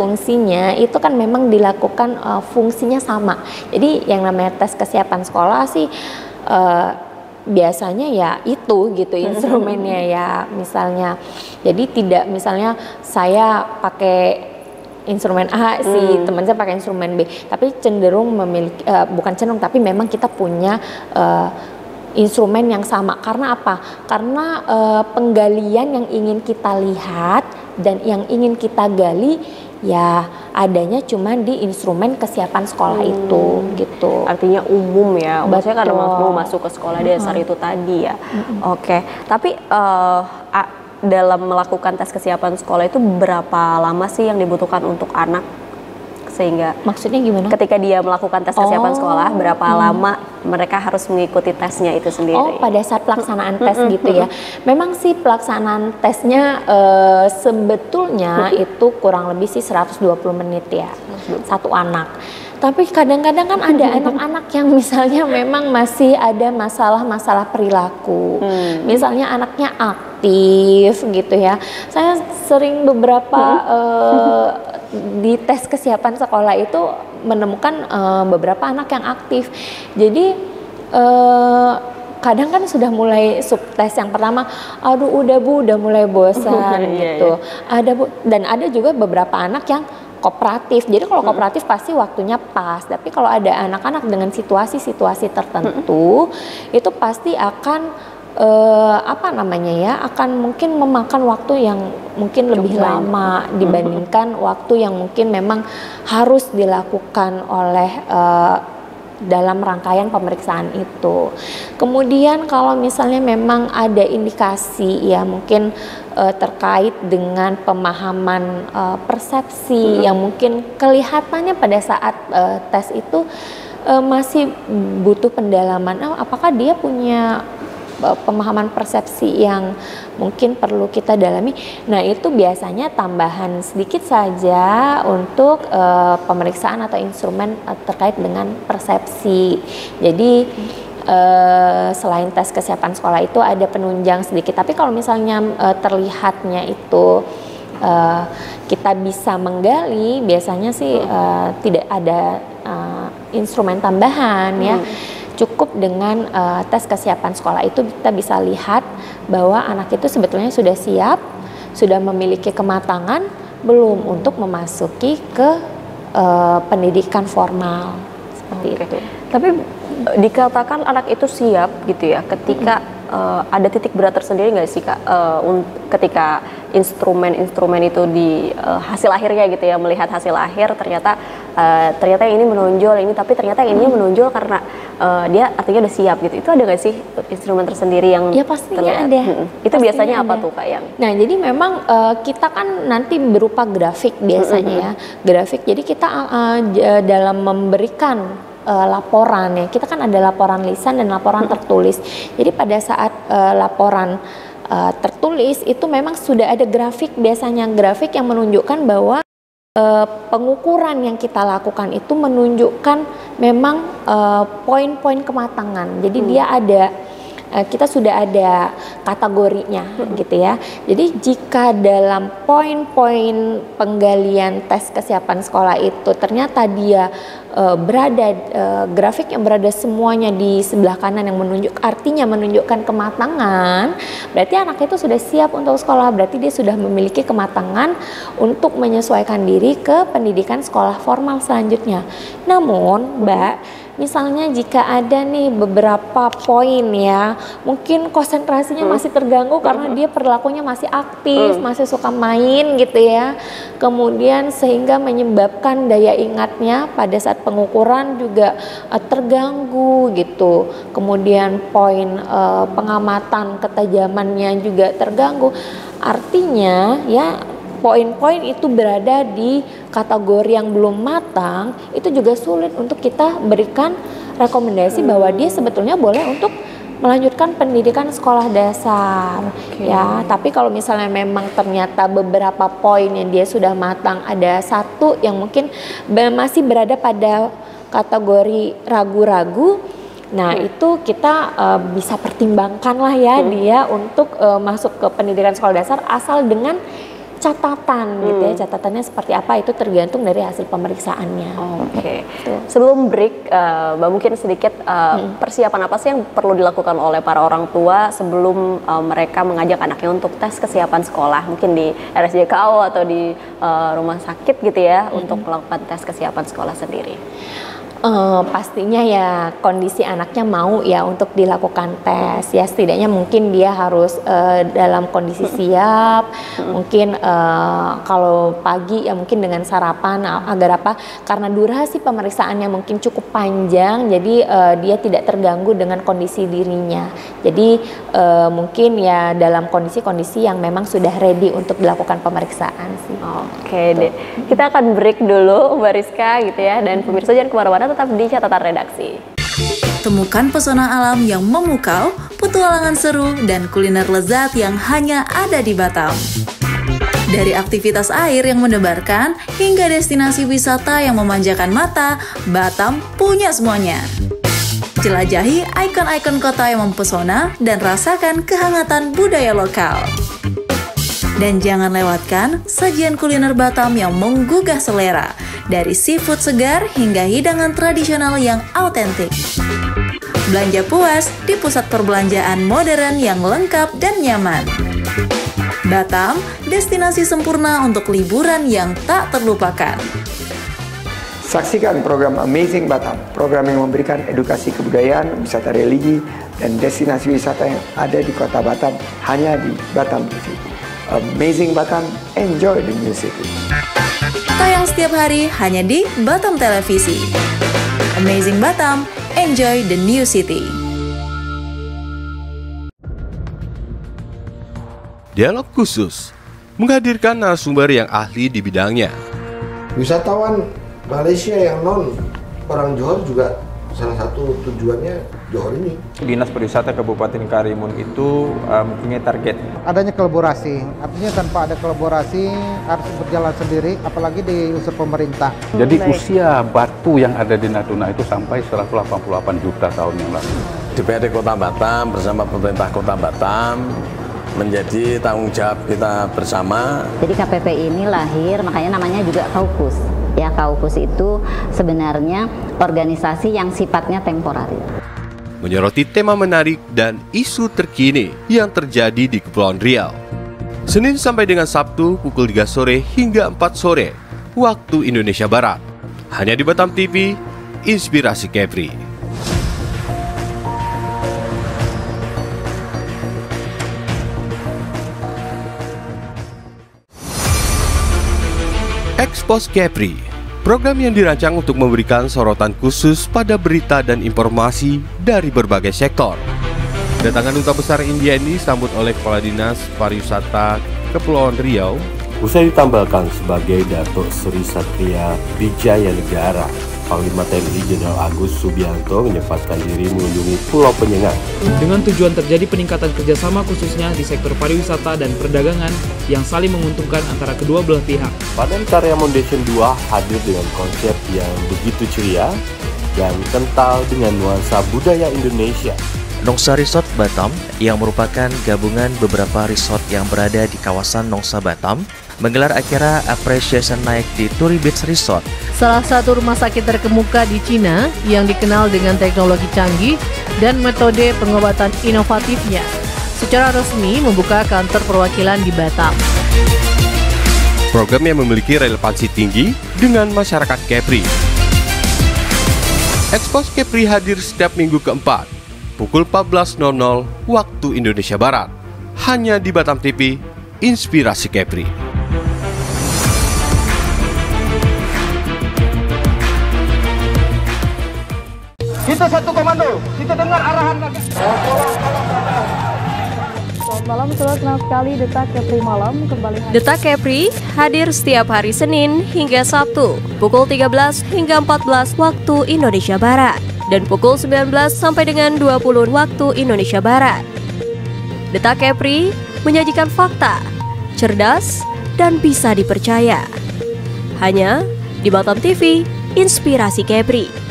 [SPEAKER 3] itu kan memang dilakukan fungsinya sama. Jadi yang namanya tes kesiapan sekolah sih biasanya ya itu gitu instrumennya ya, misalnya. Jadi tidak misalnya saya pakai instrumen A, si teman saya pakai instrumen B, tapi cenderung memiliki bukan cenderung tapi memang kita punya instrumen yang sama. Karena apa? Karena penggalian yang ingin kita lihat dan yang ingin kita gali ya adanya cuma di instrumen kesiapan sekolah itu gitu.
[SPEAKER 2] Artinya umum ya, maksudnya karena mau masuk ke sekolah dasar itu tadi ya. Oke, tapi dalam melakukan tes kesiapan sekolah itu berapa lama sih yang dibutuhkan untuk anak, sehingga
[SPEAKER 3] maksudnya gimana?
[SPEAKER 2] Ketika dia melakukan tes kesiapan sekolah berapa lama mereka harus mengikuti tesnya itu sendiri?
[SPEAKER 3] Oh, pada saat pelaksanaan tes gitu ya. Memang sih pelaksanaan tesnya sebetulnya itu kurang lebih sih 120 menit ya satu anak. Tapi kadang-kadang kan ada anak-anak yang misalnya memang masih ada masalah-masalah perilaku. Misalnya anaknya aktif gitu ya. Saya sering beberapa di tes kesiapan sekolah itu menemukan beberapa anak yang aktif. Jadi kadang kan sudah mulai subtes yang pertama, aduh udah Bu, udah mulai bosan gitu. Ada Bu, dan ada juga beberapa anak yang kooperatif. Jadi kalau kooperatif pasti waktunya pas. Tapi kalau ada anak-anak dengan situasi-situasi tertentu, itu pasti akan akan mungkin memakan waktu yang mungkin lebih lama dibandingkan waktu yang mungkin memang harus dilakukan oleh dalam rangkaian pemeriksaan itu. Kemudian kalau misalnya memang ada indikasi ya mungkin terkait dengan pemahaman persepsi yang mungkin kelihatannya pada saat tes itu masih butuh pendalaman. Apakah dia punya pemahaman persepsi yang mungkin perlu kita dalami. Nah, itu biasanya tambahan sedikit saja untuk pemeriksaan atau instrumen terkait dengan persepsi. Jadi selain tes kesiapan sekolah itu ada penunjang sedikit. Tapi kalau misalnya terlihatnya itu kita bisa menggali, biasanya sih tidak ada instrumen tambahan ya. Cukup dengan tes kesiapan sekolah itu kita bisa lihat bahwa anak itu sebetulnya sudah siap, sudah memiliki kematangan belum untuk memasuki ke pendidikan formal seperti itu.
[SPEAKER 2] Tapi dikatakan anak itu siap gitu ya ketika ada titik berat tersendiri nggak sih Kak ketika instrumen itu di hasil akhirnya gitu ya, melihat hasil akhir ternyata yang ini menonjol ini, tapi ternyata yang ini menonjol karena dia artinya udah siap gitu. Itu ada nggak sih instrumen tersendiri yang
[SPEAKER 3] ya pastinya
[SPEAKER 2] terlihat?
[SPEAKER 3] ada.
[SPEAKER 2] Itu
[SPEAKER 3] pastinya
[SPEAKER 2] biasanya
[SPEAKER 3] ada.
[SPEAKER 2] apa tuh Kak yang?
[SPEAKER 3] Nah jadi memang kita kan nanti berupa grafik biasanya ya, grafik. Jadi kita dalam memberikan laporan ya, kita kan ada laporan lisan dan laporan tertulis. Jadi pada saat laporan tertulis itu memang sudah ada grafik, biasanya grafik yang menunjukkan bahwa pengukuran yang kita lakukan itu menunjukkan memang poin-poin kematangan. Jadi dia ada kita sudah ada kategorinya gitu ya. Jadi jika dalam poin-poin penggalian tes kesiapan sekolah itu ternyata dia berada grafik yang berada semuanya di sebelah kanan yang artinya menunjukkan kematangan, berarti anak itu sudah siap untuk sekolah, berarti dia sudah memiliki kematangan untuk menyesuaikan diri ke pendidikan sekolah formal selanjutnya. Namun Mbak, misalnya jika ada nih beberapa poin ya, mungkin konsentrasinya masih terganggu karena dia perilakunya masih aktif, masih suka main gitu ya. Kemudian sehingga menyebabkan daya ingatnya pada saat pengukuran juga terganggu gitu. Kemudian poin pengamatan ketajamannya juga terganggu. Artinya ya poin-poin itu berada di kategori yang belum matang, itu juga sulit untuk kita berikan rekomendasi bahwa dia sebetulnya boleh untuk melanjutkan pendidikan sekolah dasar. Ya, tapi kalau misalnya memang ternyata beberapa poin yang dia sudah matang, ada satu yang mungkin masih berada pada kategori ragu-ragu, nah itu kita bisa pertimbangkan lah ya dia untuk masuk ke pendidikan sekolah dasar, asal dengan catatan gitu ya. Catatannya seperti apa itu tergantung dari hasil pemeriksaannya.
[SPEAKER 2] Oke. Sebelum break, Mbak mungkin sedikit persiapan apa sih yang perlu dilakukan oleh para orang tua sebelum mereka mengajak anaknya untuk tes kesiapan sekolah, mungkin di RSJKO atau di rumah sakit gitu ya, untuk melakukan tes kesiapan sekolah sendiri.
[SPEAKER 3] Pastinya ya kondisi anaknya mau ya untuk dilakukan tes ya, setidaknya mungkin dia harus dalam kondisi siap, mungkin kalau pagi ya mungkin dengan sarapan agar apa, karena durasi pemeriksaannya mungkin cukup panjang, jadi dia tidak terganggu dengan kondisi dirinya, jadi mungkin ya dalam kondisi-kondisi yang memang sudah ready untuk dilakukan pemeriksaan sih.
[SPEAKER 2] Oke deh, kita akan break dulu Mbak Rizka gitu ya, dan pemirsa jangan kemana-mana, tetap di catatan redaksi.
[SPEAKER 10] Temukan pesona alam yang memukau, petualangan seru, dan kuliner lezat yang hanya ada di Batam. Dari aktivitas air yang mendebarkan, hingga destinasi wisata yang memanjakan mata, Batam punya semuanya. Jelajahi ikon-ikon kota yang mempesona dan rasakan kehangatan budaya lokal. Dan jangan lewatkan sajian kuliner Batam yang menggugah selera, dari seafood segar hingga hidangan tradisional yang autentik. Belanja puas di pusat perbelanjaan modern yang lengkap dan nyaman. Batam, destinasi sempurna untuk liburan yang tak terlupakan.
[SPEAKER 9] Saksikan program Amazing Batam, program yang memberikan edukasi kebudayaan, wisata religi, dan destinasi wisata yang ada di kota Batam hanya di Batam TV. Amazing Batam, enjoy the new city.
[SPEAKER 10] Tayang setiap hari hanya di Batam Televisi. Amazing Batam, enjoy the new city.
[SPEAKER 5] Dialog khusus menghadirkan narasumber yang ahli di bidangnya.
[SPEAKER 11] Wisatawan Malaysia yang non orang Johor juga salah satu tujuannya Johor ini.
[SPEAKER 7] Dinas Pariwisata Kabupaten Karimun itu mempunyai target.
[SPEAKER 12] Adanya kolaborasi, artinya tanpa ada kolaborasi harus berjalan sendiri, apalagi di unsur pemerintah.
[SPEAKER 6] Jadi usia batu yang ada di Natuna itu sampai 188 juta tahun yang lalu.
[SPEAKER 13] DPRD Kota Batam bersama pemerintah Kota Batam menjadi tanggung jawab kita bersama.
[SPEAKER 14] Jadi KPP ini lahir, makanya namanya juga Kaukus. Ya, Kaukus itu sebenarnya organisasi yang sifatnya temporer.
[SPEAKER 5] Menyoroti tema menarik dan isu terkini yang terjadi di Kepulauan Riau. Senin sampai dengan Sabtu pukul 3 sore hingga 4 sore waktu Indonesia Barat. Hanya di Batam TV, Inspirasi Kepri. Expose Kepri, program yang dirancang untuk memberikan sorotan khusus pada berita dan informasi dari berbagai sektor. Kedatangan Duta Besar India ini disambut oleh Kepala Dinas Pariwisata Kepulauan Riau.
[SPEAKER 15] Usai ditambahkan sebagai Datuk Seri Satria Wijaya Negara, Panglima TNI Jenderal Agus Subianto menyempatkan diri mengunjungi Pulau Penyengat.
[SPEAKER 16] Dengan tujuan terjadi peningkatan kerjasama khususnya di sektor pariwisata dan perdagangan yang saling menguntungkan antara kedua belah pihak.
[SPEAKER 15] Padan Karya Foundation 2 hadir dengan konsep yang begitu ceria dan kental dengan nuansa budaya Indonesia.
[SPEAKER 17] Nongsa Resort Batam, yang merupakan gabungan beberapa resort yang berada di kawasan Nongsa Batam, menggelar acara Appreciation Night di Turi Beach Resort.
[SPEAKER 18] Salah satu rumah sakit terkemuka di Cina yang dikenal dengan teknologi canggih dan metode pengobatan inovatifnya, secara resmi membuka kantor perwakilan di Batam.
[SPEAKER 5] Program yang memiliki relevansi tinggi dengan masyarakat Kepri. Expose Kepri hadir setiap minggu keempat, pukul 14.00 waktu Indonesia Barat. Hanya di Batam TV, Inspirasi Kepri.
[SPEAKER 12] Kita satu komando, kita dengar arahan lagi.
[SPEAKER 4] Selamat malam, saudara, senang sekali Detak Kepri Malam kembali hadir.
[SPEAKER 2] Detak Kepri hadir setiap hari Senin hingga Sabtu pukul 13 hingga 14 waktu Indonesia Barat.
[SPEAKER 19] dan pukul 19 sampai dengan 20 waktu Indonesia Barat. Detak Kepri menyajikan fakta, cerdas, dan bisa dipercaya. Hanya di Batam TV, Inspirasi Kepri.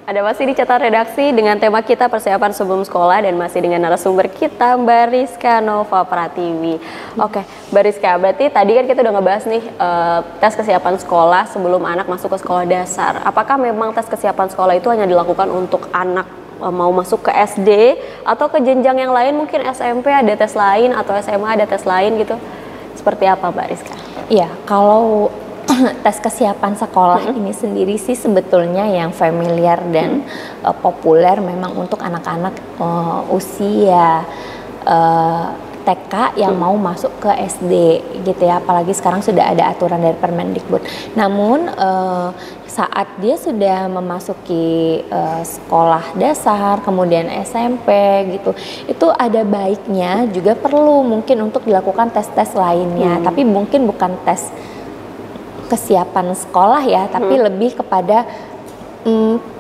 [SPEAKER 2] Ada masih di catatan redaksi dengan tema kita persiapan sebelum sekolah dan masih dengan narasumber kita Mbak Rizka Nova Pratiwi. Oke, Mbak Rizka, berarti tadi kan kita udah ngebahas nih tes kesiapan sekolah sebelum anak masuk ke sekolah dasar. Apakah memang tes kesiapan sekolah itu hanya dilakukan untuk anak mau masuk ke SD atau ke jenjang yang lain, mungkin SMP ada tes lain atau SMA ada tes lain gitu? Seperti apa Mbak Rizka?
[SPEAKER 3] Iya, kalau tes kesiapan sekolah ini sendiri sih sebetulnya yang familiar dan populer memang untuk anak-anak usia TK yang mau masuk ke SD gitu ya, apalagi sekarang sudah ada aturan dari Permendikbud. Namun saat dia sudah memasuki sekolah dasar, kemudian SMP gitu, itu ada baiknya juga perlu mungkin untuk dilakukan tes-tes lainnya, tapi mungkin bukan tes kesiapan sekolah ya, tapi lebih kepada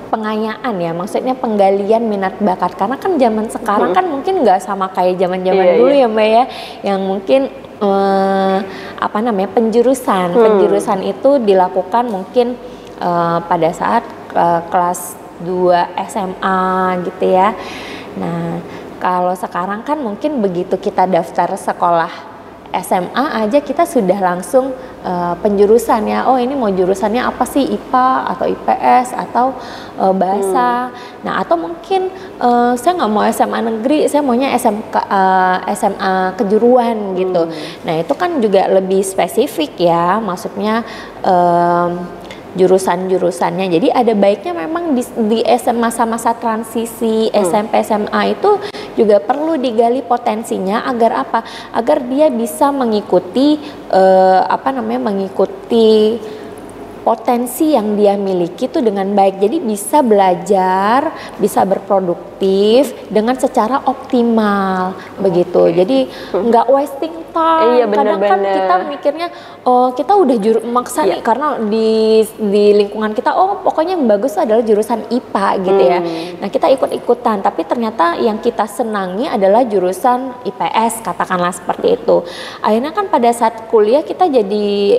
[SPEAKER 3] pengayaan ya, maksudnya penggalian minat bakat, karena kan zaman sekarang kan mungkin nggak sama kayak zaman-zaman dulu ya Mbak ya, yang mungkin apa namanya penjurusan itu dilakukan mungkin pada saat kelas 2 SMA gitu ya. Nah kalau sekarang kan mungkin begitu kita daftar sekolah SMA aja kita sudah langsung penjurusan ya, oh ini mau jurusannya apa sih, IPA atau IPS atau bahasa. Nah atau mungkin saya nggak mau SMA negeri, saya maunya SMA kejuruan gitu. Nah itu kan juga lebih spesifik ya, maksudnya jurusan-jurusannya. Jadi ada baiknya memang di masa-masa transisi SMP SMA itu juga perlu digali potensinya agar apa? Agar dia bisa mengikuti mengikuti potensi yang dia miliki itu dengan baik. Jadi bisa belajar, bisa berproduktif dengan secara optimal begitu. Jadi nggak wasting time. Kadang kan kita mikirnya kita udah maksa nih karena di lingkungan kita pokoknya yang bagus adalah jurusan IPA gitu ya. Nah kita ikut-ikutan, tapi ternyata yang kita senangi adalah jurusan IPS, katakanlah seperti itu. Akhirnya kan pada saat kuliah kita jadi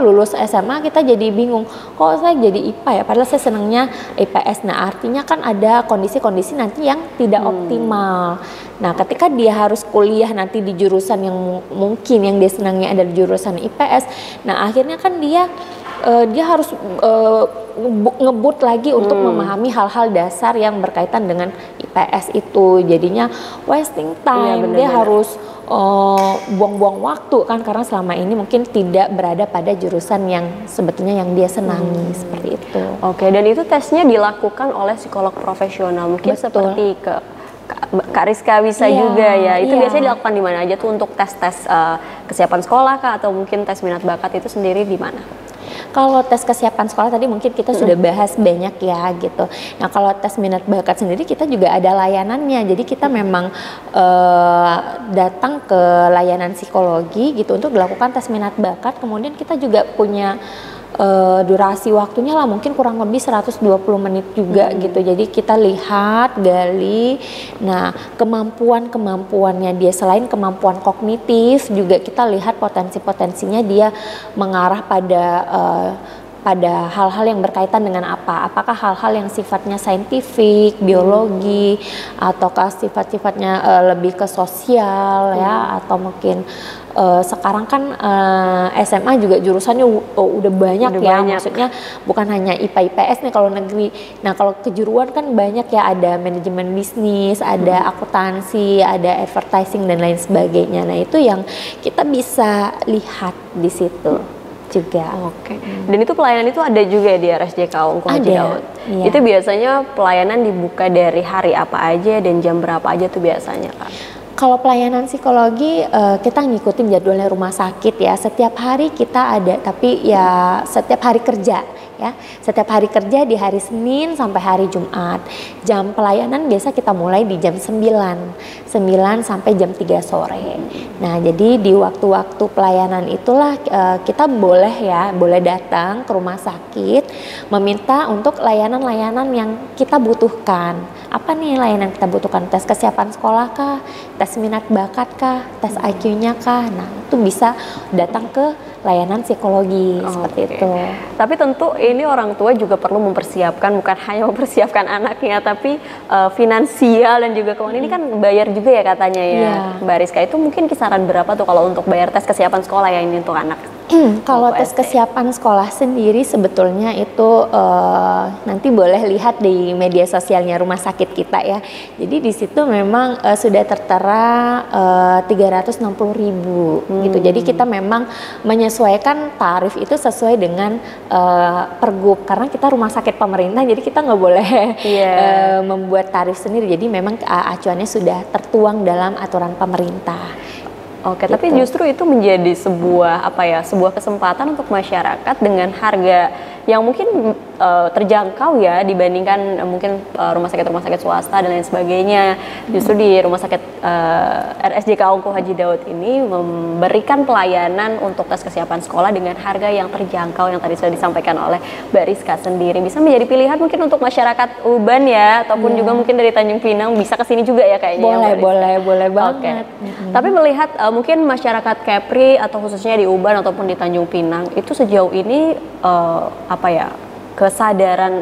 [SPEAKER 3] lulus SMA kita jadi bingung, kok saya jadi IPA ya, padahal saya senangnya IPS. Nah artinya kan ada kondisi-kondisi nanti yang tidak optimal. Nah ketika dia harus kuliah nanti di jurusan yang mungkin yang dia senangnya ada di jurusan IPS, nah akhirnya kan dia harus ngebut lagi untuk memahami hal-hal dasar yang berkaitan dengan IPS itu, jadinya wasting time. Dia harus buang-buang waktu kan, karena selama ini mungkin tidak berada pada jurusan yang sebetulnya yang dia senangi seperti itu.
[SPEAKER 2] Oke, dan itu tesnya dilakukan oleh psikolog profesional mungkin seperti Kak Rizka bisa juga ya. Itu biasanya dilakukan di mana aja tuh untuk tes-tes kesiapan sekolah kah, atau mungkin tes minat bakat itu sendiri di mana?
[SPEAKER 3] Kalau tes kesiapan sekolah tadi mungkin kita sudah bahas banyak ya gitu. Nah kalau tes minat bakat sendiri kita juga ada layanannya. Jadi kita memang datang ke layanan psikologi gitu untuk dilakukan tes minat bakat. Kemudian kita juga punya durasi waktunya lah mungkin kurang lebih 120 menit juga gitu. Jadi kita lihat, gali, nah kemampuannya dia, selain kemampuan kognitif juga kita lihat potensi-potensinya dia mengarah pada hal-hal yang berkaitan dengan apa? Apakah hal-hal yang sifatnya saintifik, biologi, ataukah sifat-sifatnya lebih ke sosial ya, atau mungkin sekarang kan SMA juga jurusannya udah banyak ya, maksudnya bukan hanya IPA IPS nih kalau negeri. Nah kalau kejuruan kan banyak ya, ada manajemen bisnis, ada akuntansi, ada advertising dan lain sebagainya. Nah itu yang kita bisa lihat di situ juga.
[SPEAKER 2] Oke. Dan itu pelayanan itu ada juga di RSJK Ungku Haji Daud.
[SPEAKER 3] Iya.
[SPEAKER 2] Itu biasanya pelayanan dibuka dari hari apa aja dan jam berapa aja tuh biasanya Kak?
[SPEAKER 3] Kalau pelayanan psikologi kita ngikutin jadwalnya rumah sakit ya. Setiap hari kita ada, tapi ya setiap hari kerja ya. Setiap hari kerja di hari Senin sampai hari Jumat. Jam pelayanan biasa kita mulai di jam 9 sampai jam 3 sore. Nah, jadi di waktu-waktu pelayanan itulah kita boleh datang ke rumah sakit meminta untuk layanan-layanan yang kita butuhkan. Apa nih layanan yang kita butuhkan? Tes kesiapan sekolah kah? Tes minat bakat kah? Tes IQ-nya kah? Nah, itu bisa datang ke layanan psikologi seperti itu.
[SPEAKER 2] Tapi tentu ini orang tua juga perlu mempersiapkan, bukan hanya mempersiapkan anaknya, tapi finansial dan juga keuangan. Ini kan bayar juga ya katanya ya, Mbak Rizka. Itu mungkin kisaran berapa tuh kalau untuk bayar tes kesiapan sekolah ya ini untuk anak?
[SPEAKER 3] Kalau tes kesiapan sekolah sendiri sebetulnya itu nanti boleh lihat di media sosialnya rumah sakit kita ya. Jadi di situ memang sudah tertera 360.000 gitu. Jadi kita memang menyesuaikan tarif itu sesuai dengan pergub, karena kita rumah sakit pemerintah, jadi kita nggak boleh membuat tarif sendiri. Jadi memang acuannya sudah tertuang dalam aturan pemerintah.
[SPEAKER 2] Oke, gitu. Tapi justru itu menjadi sebuah sebuah kesempatan untuk masyarakat dengan harga yang mungkin terjangkau ya dibandingkan mungkin rumah sakit swasta dan lain sebagainya. Justru di rumah sakit RSJK Ongko Haji Daud ini memberikan pelayanan untuk tes kesiapan sekolah dengan harga yang terjangkau yang tadi sudah disampaikan oleh Mbak Rizka sendiri. Bisa menjadi pilihan mungkin untuk masyarakat Uban ya, ataupun juga mungkin dari Tanjung Pinang bisa ke sini juga ya kayaknya.
[SPEAKER 3] Boleh banget.
[SPEAKER 2] Tapi melihat mungkin masyarakat Kepri atau khususnya di Uban ataupun di Tanjung Pinang itu sejauh ini kesadaran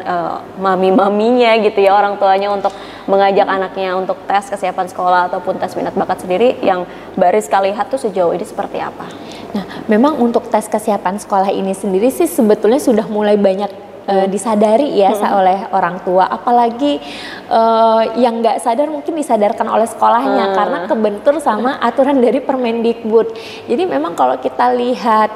[SPEAKER 2] mami-maminya gitu ya, orang tuanya untuk mengajak anaknya untuk tes kesiapan sekolah ataupun tes minat bakat sendiri yang Mbak Rizka lihat tuh sejauh ini seperti apa?
[SPEAKER 3] Nah, memang untuk tes kesiapan sekolah ini sendiri sih sebetulnya sudah mulai banyak disadari ya oleh orang tua, apalagi yang nggak sadar mungkin disadarkan oleh sekolahnya karena kebentur sama aturan dari Permendikbud. Jadi memang kalau kita lihat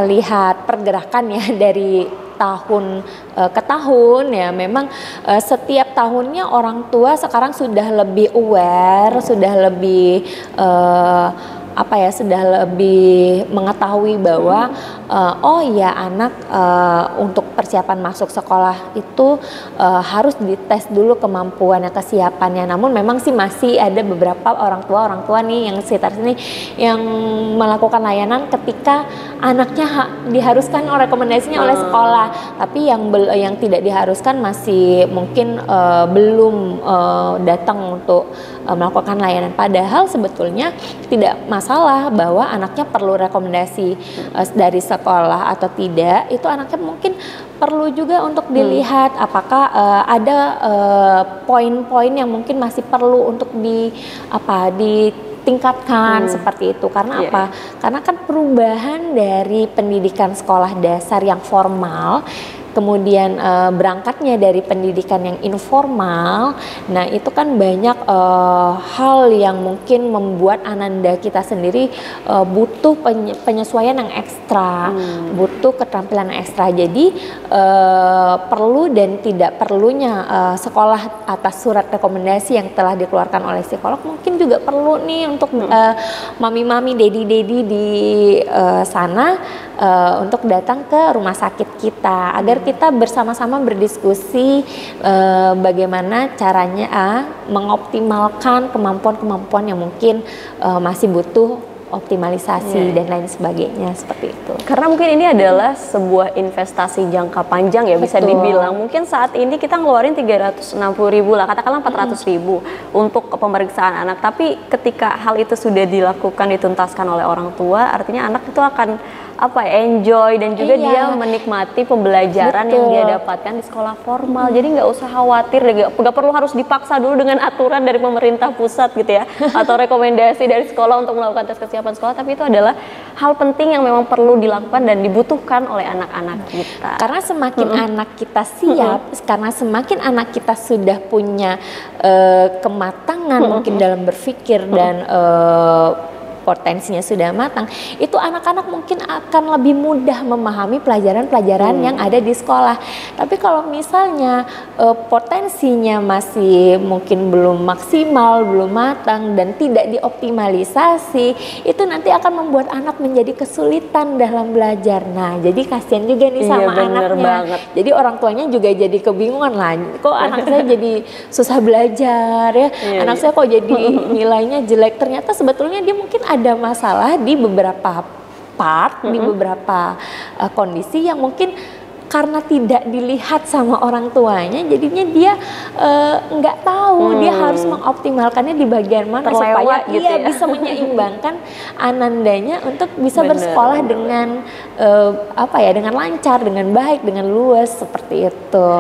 [SPEAKER 3] lihat pergerakan ya dari tahun ke tahun ya, memang setiap tahunnya orang tua sekarang sudah lebih aware, sudah lebih sudah lebih mengetahui bahwa anak untuk persiapan masuk sekolah itu harus dites dulu kemampuannya, kesiapannya. Namun memang sih masih ada beberapa orang tua nih yang sekitar sini yang melakukan layanan ketika anaknya diharuskan rekomendasinya oleh sekolah, tapi yang tidak diharuskan masih mungkin belum datang untuk melakukan layanan. Padahal sebetulnya tidak masalah bahwa anaknya perlu rekomendasi dari sekolah atau tidak. Itu anaknya mungkin perlu juga untuk dilihat apakah ada poin-poin yang mungkin masih perlu untuk ditingkatkan seperti itu. Karena apa? Karena kan perubahan dari pendidikan sekolah dasar yang formal kemudian berangkatnya dari pendidikan yang informal. Nah, itu kan banyak hal yang mungkin membuat ananda kita sendiri butuh penyesuaian yang ekstra, butuh keterampilan yang ekstra. Jadi perlu dan tidak perlunya sekolah atas surat rekomendasi yang telah dikeluarkan oleh psikolog mungkin juga perlu nih untuk mami-mami, dedi-dedi di sana untuk datang ke rumah sakit kita agar kita bersama-sama berdiskusi bagaimana caranya mengoptimalkan kemampuan-kemampuan yang mungkin masih butuh optimalisasi dan lain sebagainya, seperti itu.
[SPEAKER 2] Karena mungkin ini adalah sebuah investasi jangka panjang ya, bisa dibilang. Mungkin saat ini kita ngeluarin 360.000 lah, katakanlah 400.000 untuk pemeriksaan anak. Tapi ketika hal itu sudah dilakukan, dituntaskan oleh orang tua, artinya anak itu akan enjoy dan juga dia menikmati pembelajaran yang dia dapatkan di sekolah formal. Jadi nggak usah khawatir, nggak perlu harus dipaksa dulu dengan aturan dari pemerintah pusat gitu ya, atau rekomendasi dari sekolah untuk melakukan tes kesiapan sekolah. Tapi itu adalah hal penting yang memang perlu dilakukan dan dibutuhkan oleh anak-anak kita.
[SPEAKER 3] Karena semakin anak kita siap, karena semakin anak kita sudah punya kematangan mungkin dalam berpikir dan potensinya sudah matang, itu anak-anak mungkin akan lebih mudah memahami pelajaran-pelajaran yang ada di sekolah. Tapi kalau misalnya potensinya masih mungkin belum maksimal, belum matang dan tidak dioptimalisasi, itu nanti akan membuat anak menjadi kesulitan dalam belajar. Nah, jadi kasihan juga nih sama anaknya. Jadi orang tuanya juga jadi kebingungan lah, kok anak saya jadi susah belajar ya, anak saya kok jadi nilainya jelek. Ternyata sebetulnya dia mungkin ada masalah di beberapa part, di beberapa kondisi yang mungkin karena tidak dilihat sama orang tuanya, jadinya dia nggak tahu dia harus mengoptimalkannya di bagian mana supaya
[SPEAKER 2] gitu
[SPEAKER 3] ia
[SPEAKER 2] ya.
[SPEAKER 3] bisa menyeimbangkan anandanya untuk bisa bersekolah dengan dengan lancar, dengan baik, dengan luas seperti itu.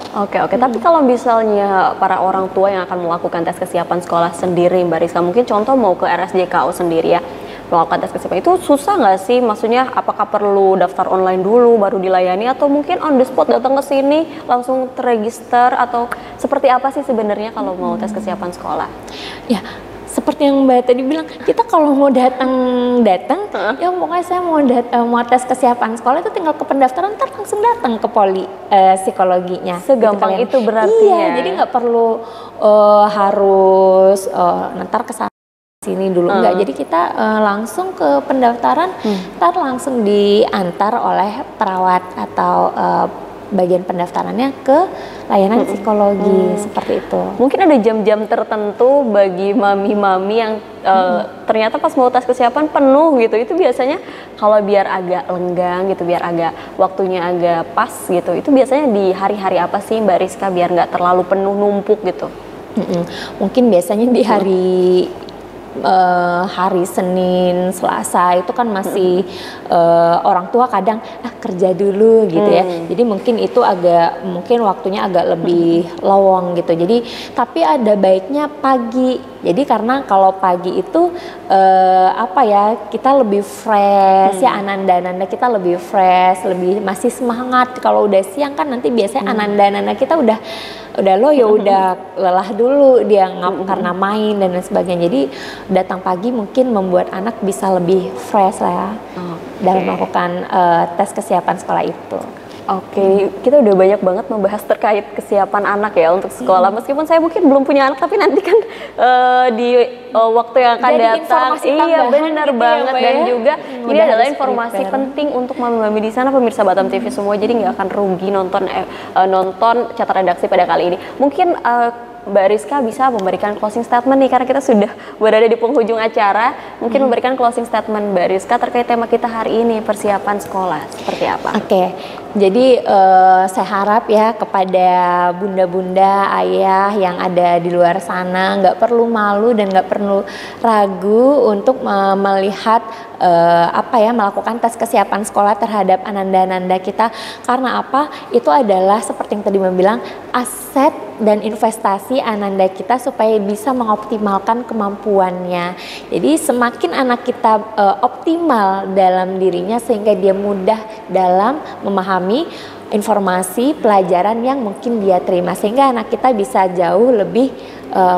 [SPEAKER 2] Oke, tapi kalau misalnya para orang tua yang akan melakukan tes kesiapan sekolah sendiri, Mbak Rizka, mungkin contoh mau ke RSJKU sendiri ya, melakukan tes kesiapan itu susah nggak sih? Maksudnya apakah perlu daftar online dulu baru dilayani, atau mungkin on the spot datang ke sini langsung terregister, atau seperti apa sih sebenarnya kalau mau tes kesiapan sekolah?
[SPEAKER 3] Ya, seperti yang Mbak tadi bilang, kita kalau mau datang ya pokoknya saya mau tes kesiapan sekolah itu tinggal ke pendaftaran, ntar langsung datang ke poli psikologinya.
[SPEAKER 2] Segampang
[SPEAKER 3] gitu
[SPEAKER 2] itu berarti ya?
[SPEAKER 3] Jadi nggak perlu harus ntar kesana sini dulu, enggak. Jadi kita langsung ke pendaftaran, ntar langsung diantar oleh perawat atau bagian pendaftarannya ke layanan psikologi, seperti itu.
[SPEAKER 2] Mungkin ada jam-jam tertentu bagi mami-mami yang ternyata pas mau tes kesiapan penuh gitu, itu biasanya kalau biar agak lenggang gitu, biar agak waktunya agak pas gitu, itu biasanya di hari-hari apa sih Mbak Rizka biar nggak terlalu penuh numpuk gitu?
[SPEAKER 3] Mungkin biasanya di hari Senin, Selasa itu kan masih orang tua kadang kerja dulu gitu ya. Jadi mungkin itu mungkin waktunya agak lebih lowong gitu. Jadi tapi ada baiknya pagi. Jadi karena kalau pagi itu kita lebih fresh ya, ananda kita lebih fresh, lebih masih semangat. Kalau udah siang kan nanti biasanya ananda kita udah loyo, udah lelah dulu dia karena main dan lain sebagainya. Jadi datang pagi mungkin membuat anak bisa lebih fresh lah ya dalam melakukan tes kesiapan sekolah itu.
[SPEAKER 2] Oke, kita udah banyak banget membahas terkait kesiapan anak ya untuk sekolah. Meskipun saya mungkin belum punya anak, tapi nanti kan di waktu yang akan datang, iya benar banget ya, dan juga ini adalah informasi penting untuk mami-mami di sana, pemirsa Batam TV semua. Jadi nggak akan rugi nonton Catat Redaksi pada kali ini. Mungkin Mbak Rizka bisa memberikan closing statement nih, karena kita sudah berada di penghujung acara. Mungkin memberikan closing statement Mbak Rizka terkait tema kita hari ini, persiapan sekolah, seperti apa?
[SPEAKER 3] Oke, jadi saya harap ya kepada bunda-bunda, ayah yang ada di luar sana, nggak perlu malu dan nggak perlu ragu untuk melihat melakukan tes kesiapan sekolah terhadap ananda-ananda kita. Karena apa? Itu adalah seperti yang tadi Mbak bilang, aset dan investasi ananda kita supaya bisa mengoptimalkan kemampuannya. Jadi semakin anak kita optimal dalam dirinya sehingga dia mudah dalam memahami informasi pelajaran yang mungkin dia terima, sehingga anak kita bisa jauh lebih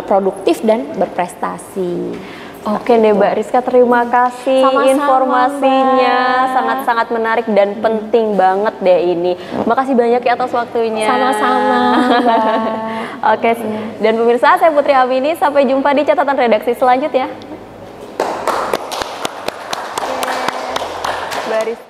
[SPEAKER 3] produktif dan berprestasi.
[SPEAKER 2] Oke deh Mbak Rizka, terima kasih. Sama-sama, informasinya sangat-sangat menarik dan penting banget deh ini. Makasih banyak ya atas waktunya.
[SPEAKER 3] Sama-sama Mbak.
[SPEAKER 2] Oke, dan pemirsa, saya Putri Amini, sampai jumpa di catatan redaksi selanjutnya. Mbak Rizka.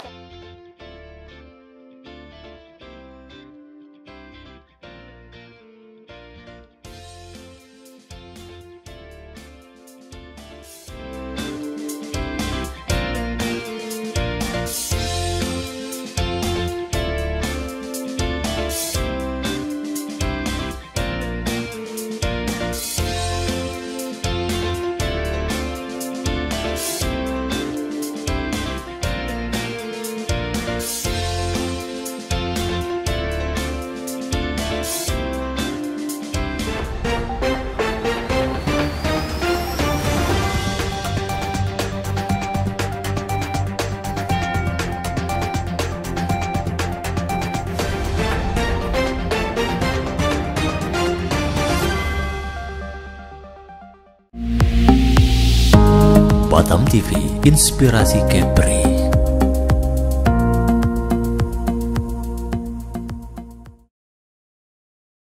[SPEAKER 20] Batam TV, inspirasi Kepri.